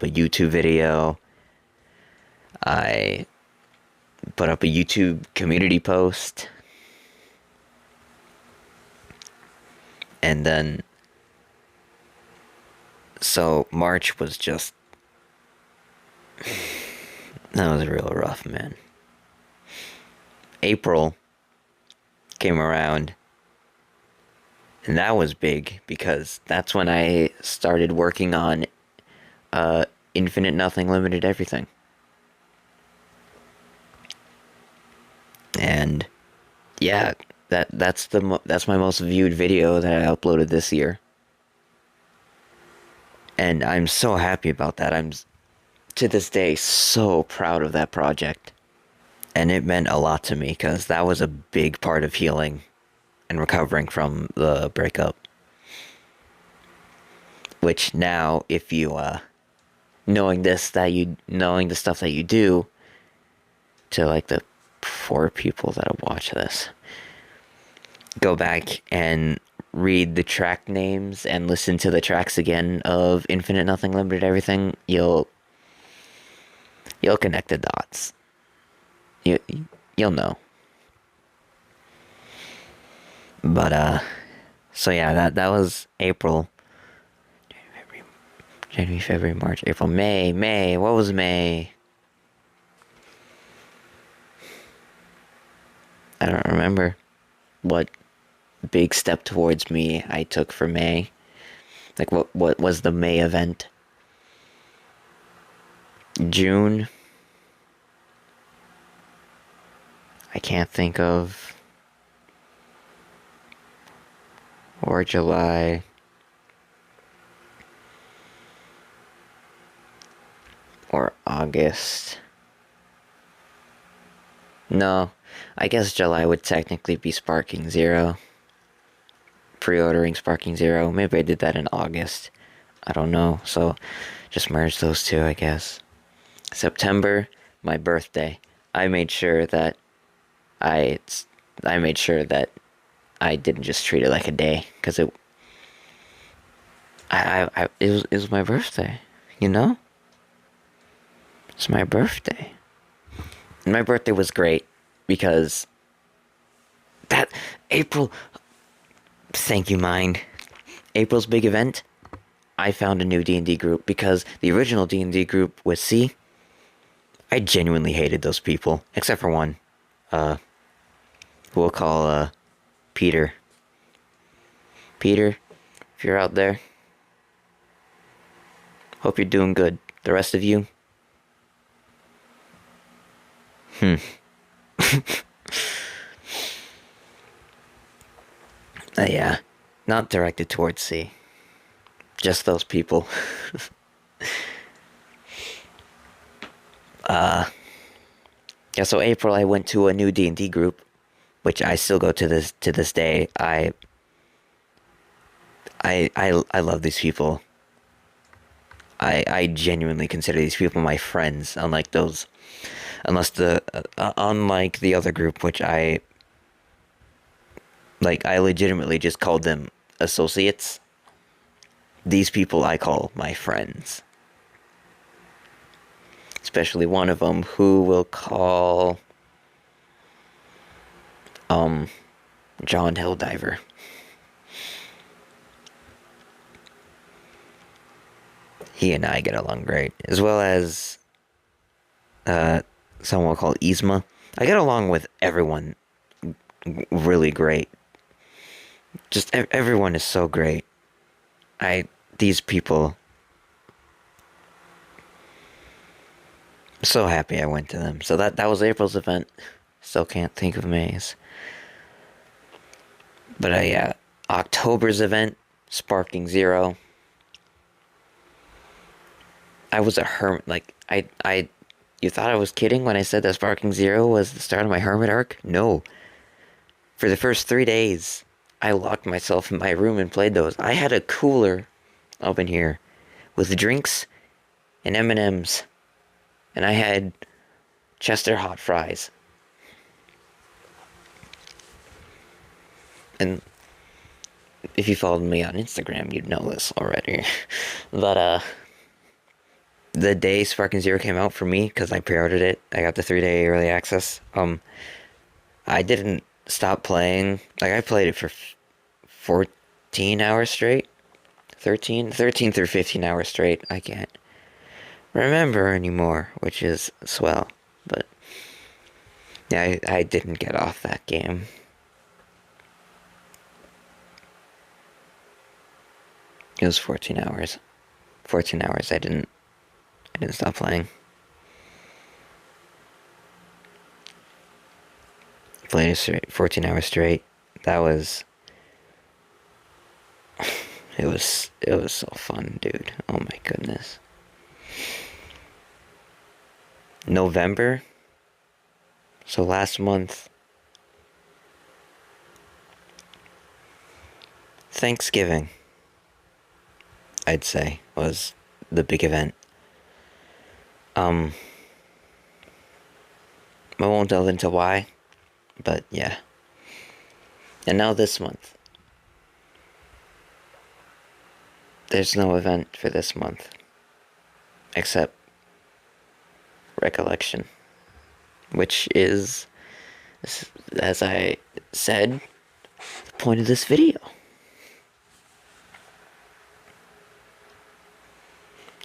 a YouTube video. I put up a YouTube community post. And then, so March was just, that was real rough, man. April came around, and that was big, because that's when I started working on Infinite Nothing, Limited Everything. And yeah, that's my most viewed video that I uploaded this year. And I'm so happy about that. I'm, to this day, so proud of that project. And it meant a lot to me, because that was a big part of healing and recovering from the breakup. Which now, if you knowing the stuff that you do, to like the 4 people that have watched this, go back and read the track names and listen to the tracks again of Infinite Nothing Limited Everything, you'll connect the dots. You'll know. But so yeah, that was April. January, February, March, April, May. What was May? I don't remember what big step towards me I took for May. Like, what was the May event? June? I can't think of. Or July. Or August. No, I guess July would technically be Sparking Zero. Pre-ordering Sparking Zero. Maybe I did that in August. I don't know. So, just merge those two, I guess. September, my birthday. I made sure that I didn't just treat it like a day, because it was my birthday, you know? It's my birthday. And my birthday was great because that April, thank you, Mind. April's big event, I found a new D&D group, because the original D&D group with C, I genuinely hated those people, except for one. We'll call Peter. Peter, if you're out there, hope you're doing good. The rest of you, yeah, not directed towards C. Just those people. Yeah, so April I went to a new D&D group, which I still go to this day. I love these people. I genuinely consider these people my friends, unlike the other group, which I legitimately just called them associates. These people I call my friends. Especially one of them, who we'll call John Helldiver. He and I get along great, as well as someone we'll call Yzma. I get along with everyone really great. Just everyone is so great. These people, so happy I went to them. So that was April's event. Still can't think of May's. But yeah, October's event, Sparking Zero. I was a hermit. You thought I was kidding when I said that Sparking Zero was the start of my hermit arc? No. For the first 3 days, I locked myself in my room and played those. I had a cooler up in here with drinks and M&Ms. And I had Chester hot fries. And if you followed me on Instagram, you'd know this already. But, the day Sparking Zero came out for me, because I pre-ordered it, I got the 3-day early access, I didn't stop playing. I played it for 14 hours straight. 13 through 15 hours straight. I can't remember anymore, which is swell. But yeah, I didn't get off that game. It was 14 hours. 14 hours I didn't stop playing. Played it 14 hours straight. That was... It was so fun, dude. Oh my goodness. November? So last month... Thanksgiving. I'd say, was the big event. I won't delve into why, but yeah. And now this month. There's no event for this month. Except recollection. Which is, as I said, the point of this video.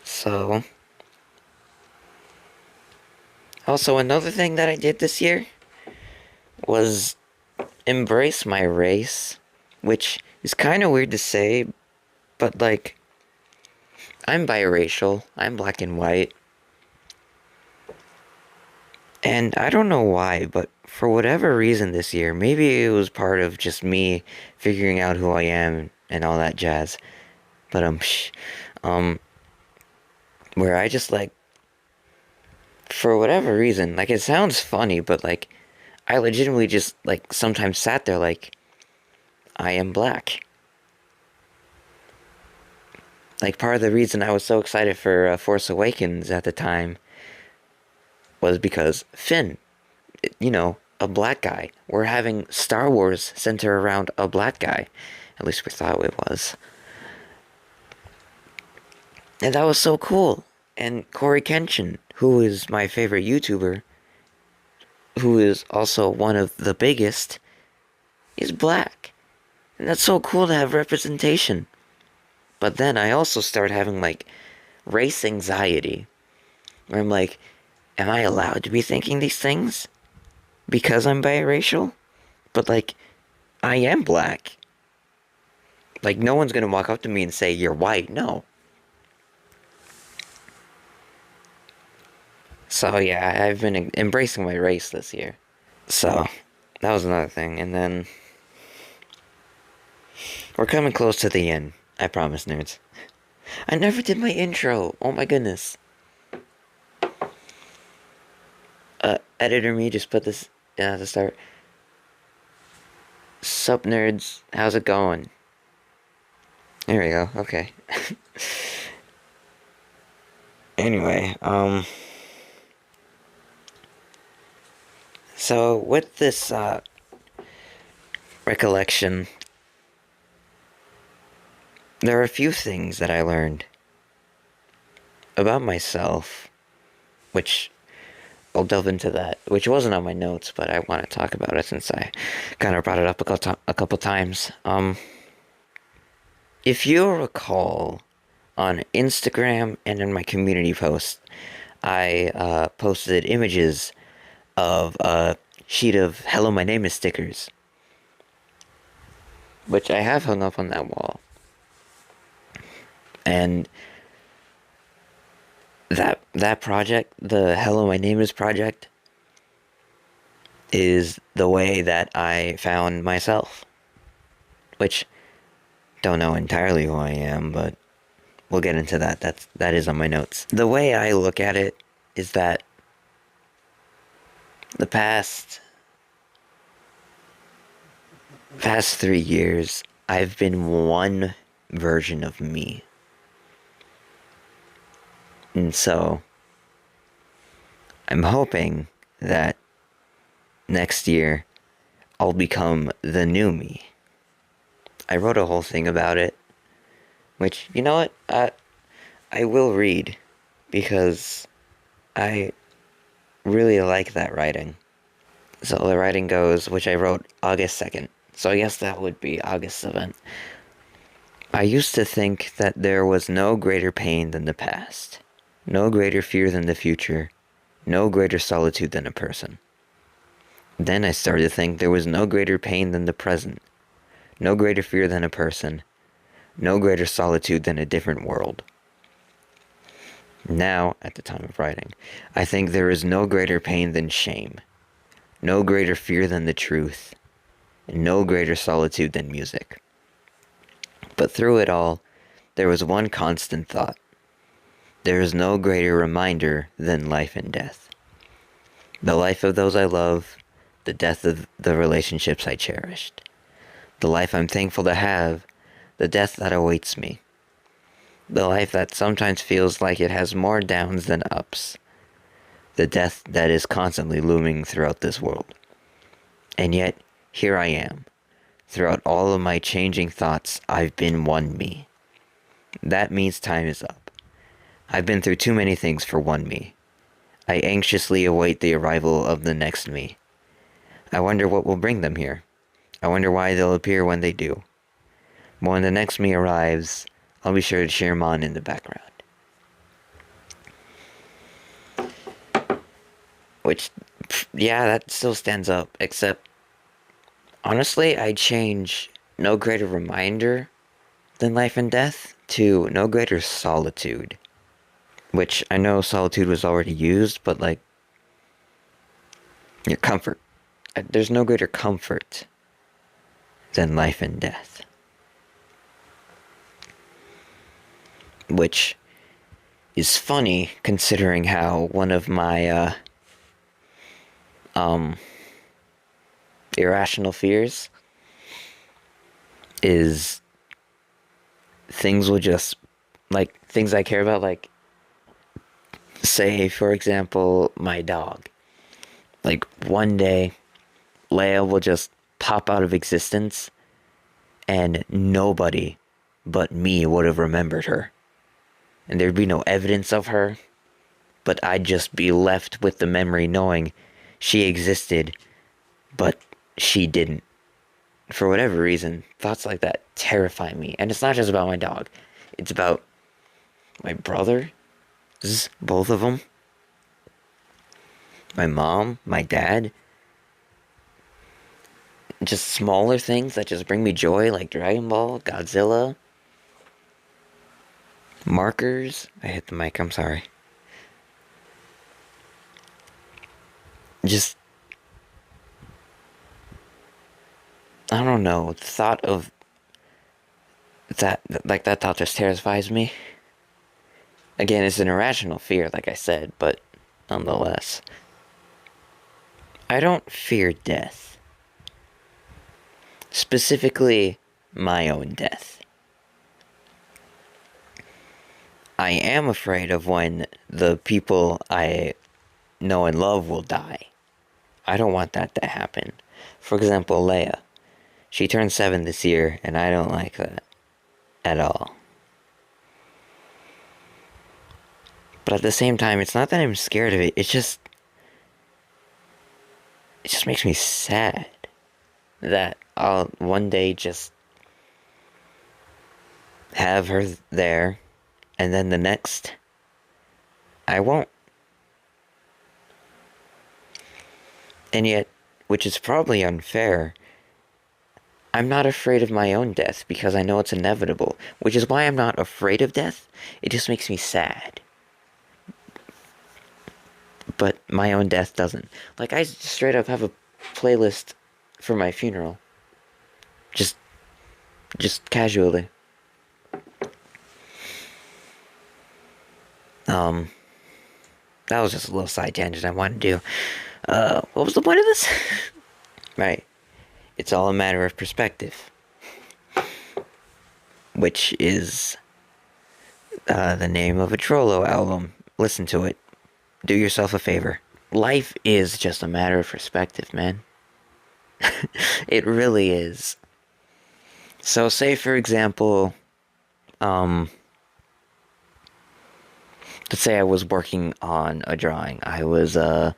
So, also another thing that I did this year was embrace my race, which is kind of weird to say, but like, I'm biracial, I'm black and white, and I don't know why, but for whatever reason this year, maybe it was part of just me figuring out who I am and all that jazz, but where I just like, for whatever reason, like it sounds funny, but like, I legitimately just like sometimes sat there like, I am black. Like part of the reason I was so excited for Force Awakens at the time was because Finn, you know, a black guy. We're having Star Wars center around a black guy. At least we thought it was. And that was so cool. And Corey Kenshin, who is my favorite YouTuber, who is also one of the biggest, is black. And that's so cool to have representation. But then I also start having, like, race anxiety. Where I'm like, am I allowed to be thinking these things? Because I'm biracial? But, like, I am black. Like, no one's gonna walk up to me and say, you're white. No. So, yeah, I've been embracing my race this year. So, that was another thing. And then, we're coming close to the end. I promise, nerds. I never did my intro. Oh my goodness. Editor me just put this at the start. Sup, nerds? How's it going? There we go. Okay. Anyway, so with this, recollection, there are a few things that I learned about myself, which I'll delve into that, which wasn't on my notes, but I want to talk about it since I kind of brought it up a couple times. If you recall, on Instagram and in my community post, I posted images of a sheet of "Hello, my name is" stickers, which I have hung up on that wall. And that project, the "Hello, my name is" project, is the way that I found myself. Which, don't know entirely who I am, but we'll get into that. That is on my notes. The way I look at it is that the past 3 years, I've been one version of me. And so, I'm hoping that next year, I'll become the new me. I wrote a whole thing about it, which, you know what, I will read, because I really like that writing. So the writing goes, which I wrote August 2nd, so I guess that would be August's event. I used to think that there was no greater pain than the past. No greater fear than the future, no greater solitude than a person. Then I started to think there was no greater pain than the present, no greater fear than a person, no greater solitude than a different world. Now, at the time of writing, I think there is no greater pain than shame, no greater fear than the truth, and no greater solitude than music. But through it all, there was one constant thought. There is no greater reminder than life and death. The life of those I love, the death of the relationships I cherished. The life I'm thankful to have, the death that awaits me. The life that sometimes feels like it has more downs than ups. The death that is constantly looming throughout this world. And yet, here I am. Throughout all of my changing thoughts, I've been one me. That means time is up. I've been through too many things for one me. I anxiously await the arrival of the next me. I wonder what will bring them here. I wonder why they'll appear when they do. But when the next me arrives, I'll be sure to cheer him on in the background. Which, yeah, that still stands up, except, honestly, I'd change no greater reminder than life and death to no greater solitude. Which, I know solitude was already used, but, like, your comfort. There's no greater comfort than life and death. Which is funny, considering how one of my, irrational fears is things will just, like, things I care about, like, say, for example, my dog. Like, one day, Leia will just pop out of existence, and nobody but me would have remembered her. And there'd be no evidence of her, but I'd just be left with the memory knowing she existed, but she didn't. For whatever reason, thoughts like that terrify me. And it's not just about my dog. It's about my brother, both of them, my mom, my dad. Just smaller things that just bring me joy, like Dragon Ball, Godzilla, markers. I hit the mic, I'm sorry. Just, I don't know, the thought of that, like, that thought just terrifies me. Again, it's an irrational fear, like I said, but nonetheless. I don't fear death. Specifically, my own death. I am afraid of when the people I know and love will die. I don't want that to happen. For example, Leia. She turned 7 this year, and I don't like that at all. But at the same time, it's not that I'm scared of it, it just makes me sad that I'll one day just have her there, and then the next, I won't. And yet, which is probably unfair, I'm not afraid of my own death because I know it's inevitable, which is why I'm not afraid of death. It just makes me sad. But my own death doesn't. Like, I straight up have a playlist for my funeral. Just casually. That was just a little side tangent I wanted to do. What was the point of this? Right. It's all a matter of perspective. Which is the name of a DROELOE album. Listen to it. Do yourself a favor. Life is just a matter of perspective, man. It really is. So say, for example, let's say I was working on a drawing. I was doing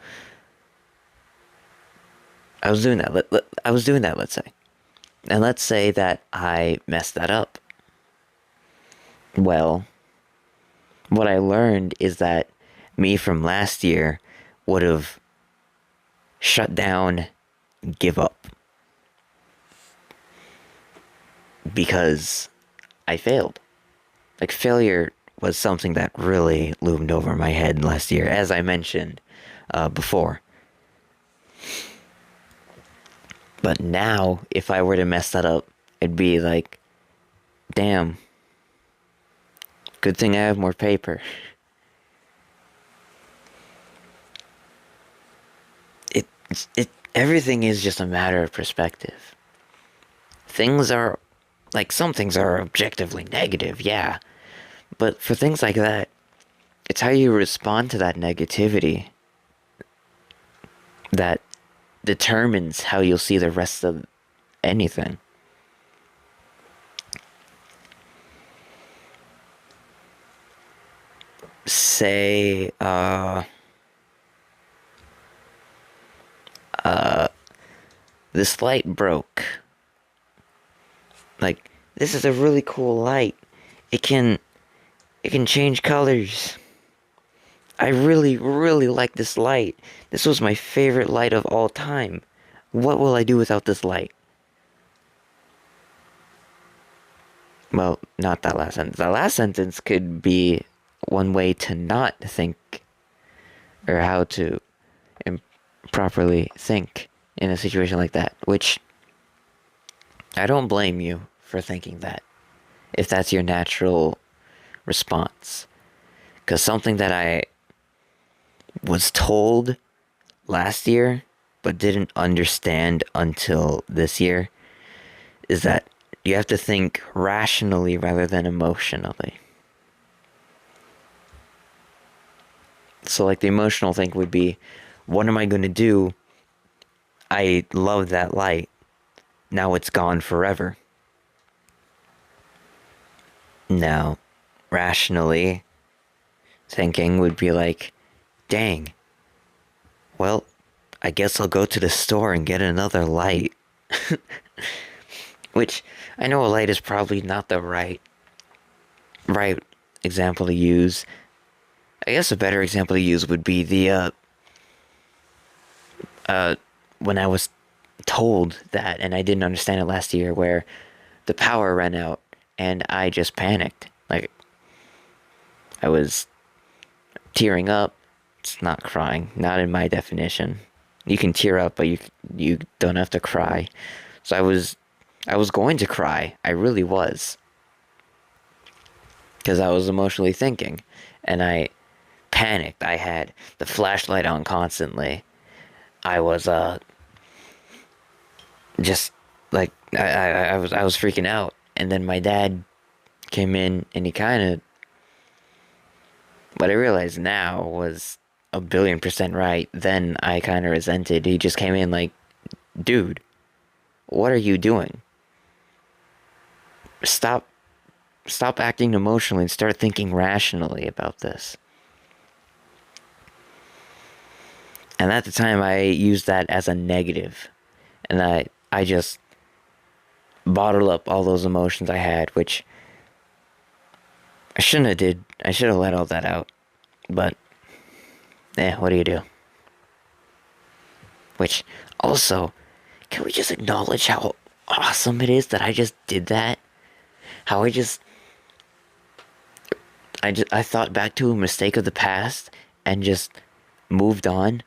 that. I was doing that, let's say. And let's say that I messed that up. Well, what I learned is that me from last year would have shut down, give up. Because I failed. Like, failure was something that really loomed over my head last year, as I mentioned before. But now, if I were to mess that up, it'd be like, damn, good thing I have more paper. Everything is just a matter of perspective. Things are, like, some things are objectively negative, yeah. But for things like that, it's how you respond to that negativity that determines how you'll see the rest of anything. Say, this light broke. Like, this is a really cool light. It can change colors. I really, really like this light. This was my favorite light of all time. What will I do without this light? Well, not that last sentence. That last sentence could be one way to not think, or how to properly think in a situation like that, which I don't blame you for thinking that, if that's your natural response. Because something that I was told last year, but didn't understand until this year, is that you have to think rationally rather than emotionally. So, like, the emotional thing would be, what am I going to do? I love that light. Now it's gone forever. Now, rationally thinking would be like, dang, well, I guess I'll go to the store and get another light. Which, I know a light is probably not the right example to use. I guess a better example to use would be the, when I was told that, and I didn't understand it last year, where the power ran out, and I just panicked. Like, I was tearing up. It's not crying, not in my definition. You can tear up, but you don't have to cry. So I was going to cry. I really was. Because I was emotionally thinking. And I panicked. I had the flashlight on constantly. I was, just, like, I was freaking out. And then my dad came in, and he kind of, what I realize now was 1,000,000,000% right. Then I kind of resented. He just came in like, dude, what are you doing? Stop acting emotionally and start thinking rationally about this. And at the time, I used that as a negative. And I just bottled up all those emotions I had, which I shouldn't have did. I should have let all that out. But, what do you do? Which, also, can we just acknowledge how awesome it is that I just did that? How I thought back to a mistake of the past and just moved on.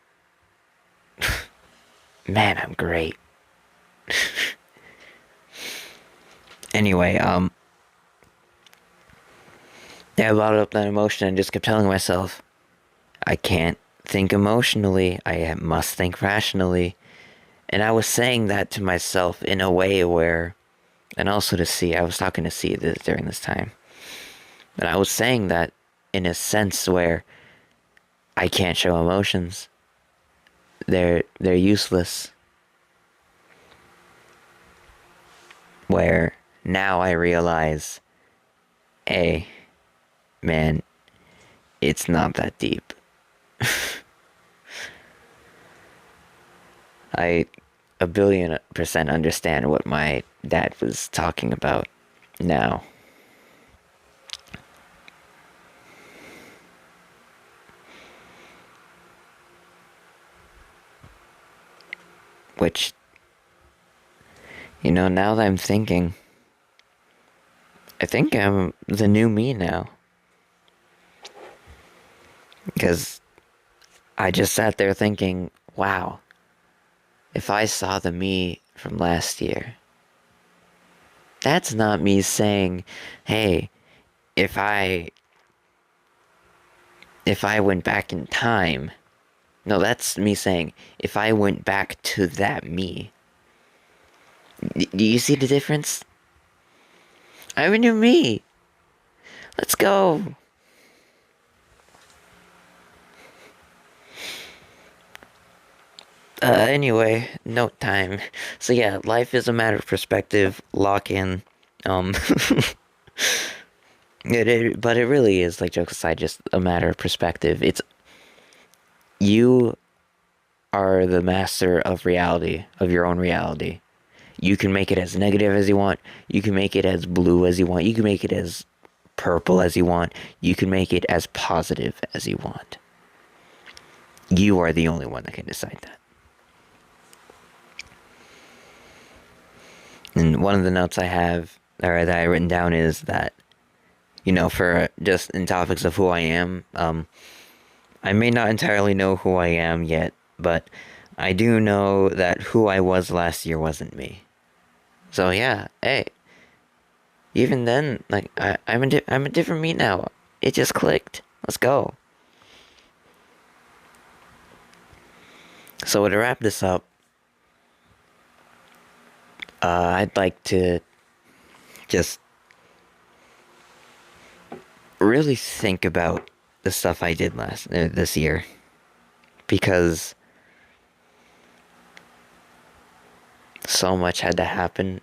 Man, I'm great. Anyway, I bottled up that emotion and just kept telling myself, I can't think emotionally, I must think rationally. And I was saying that to myself in a way where, and also to C, I was talking to C during this time. And I was saying that in a sense where I can't show emotions. They're useless. Where now I realize, hey, man, it's not that deep. I 1,000,000,000% understand what my dad was talking about now. Which, now that I'm thinking, I think I'm the new me now. Because I just sat there thinking, wow, if I saw the me from last year, that's not me saying, hey, if I went back in time. No, that's me saying, if I went back to that me. Do you see the difference? I'm a new me. Let's go. Anyway, note time. So yeah, life is a matter of perspective. Lock in. Um, but it really is, like, jokes aside, just a matter of perspective. It's you are the master of reality, of your own reality. You can make it as negative as you want. You can make it as blue as you want. You can make it as purple as you want. You can make it as positive as you want. You are the only one that can decide that. And one of the notes I have, or that I written down, is that, you know, for just in topics of who I am, I may not entirely know who I am yet, but I do know that who I was last year wasn't me. So yeah, hey, even then, like, I'm a different me now. It just clicked. Let's go. So to wrap this up, I'd like to just really think about the stuff I did this year, because so much had to happen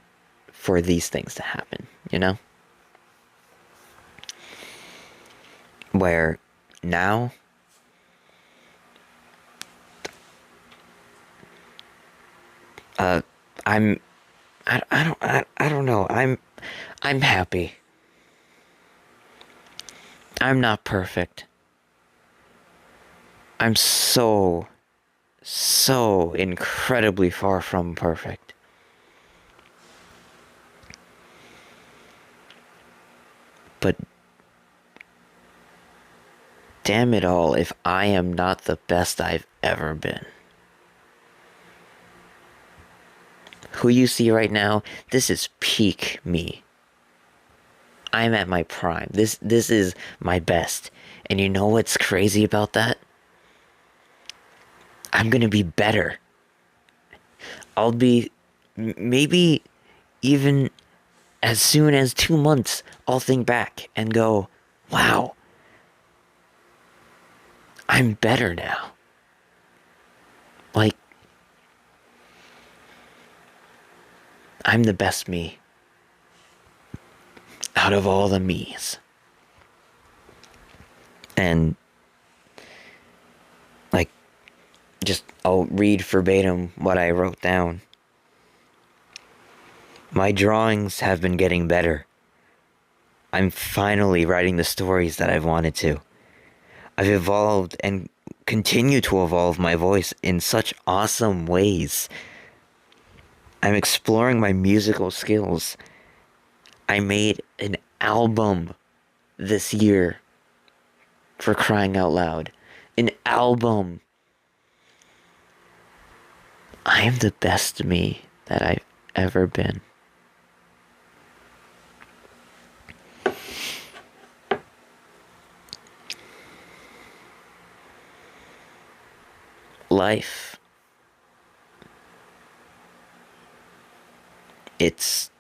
for these things to happen, you know? Where now I'm I don't know. I'm happy. I'm not perfect. I'm so incredibly far from perfect. But damn it all if I am not the best I've ever been. Who you see right now, this is peak me. I'm at my prime. This is my best. And you know what's crazy about that? I'm gonna be better. I'll be, maybe even as soon as 2 months, I'll think back and go, wow, I'm better now. Like, I'm the best me out of all the me's. And, like, just, I'll read verbatim what I wrote down. My drawings have been getting better. I'm finally writing the stories that I've wanted to. I've evolved and continue to evolve my voice in such awesome ways. I'm exploring my musical skills. I made an album this year, for crying out loud. An album. I am the best me that I've ever been. Life. It's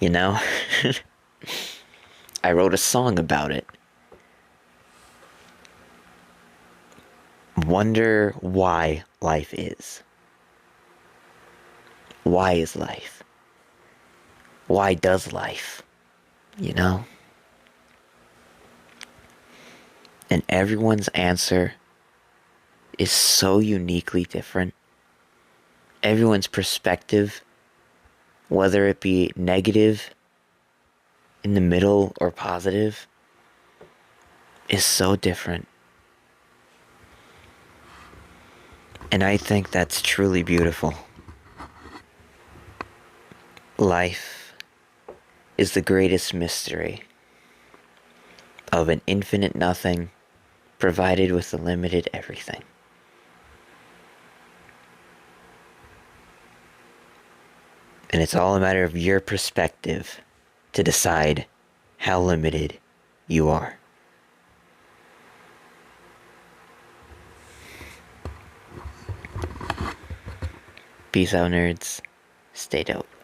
you know, I wrote a song about it. Wonder why life is. Why is life? Why does life? You know? And everyone's answer is so uniquely different. Everyone's perspective, whether it be negative, in the middle, or positive, is so different. And I think that's truly beautiful. Life is the greatest mystery of an infinite nothing provided with a limited everything. And it's all a matter of your perspective to decide how limited you are. Peace out, nerds. Stay dope.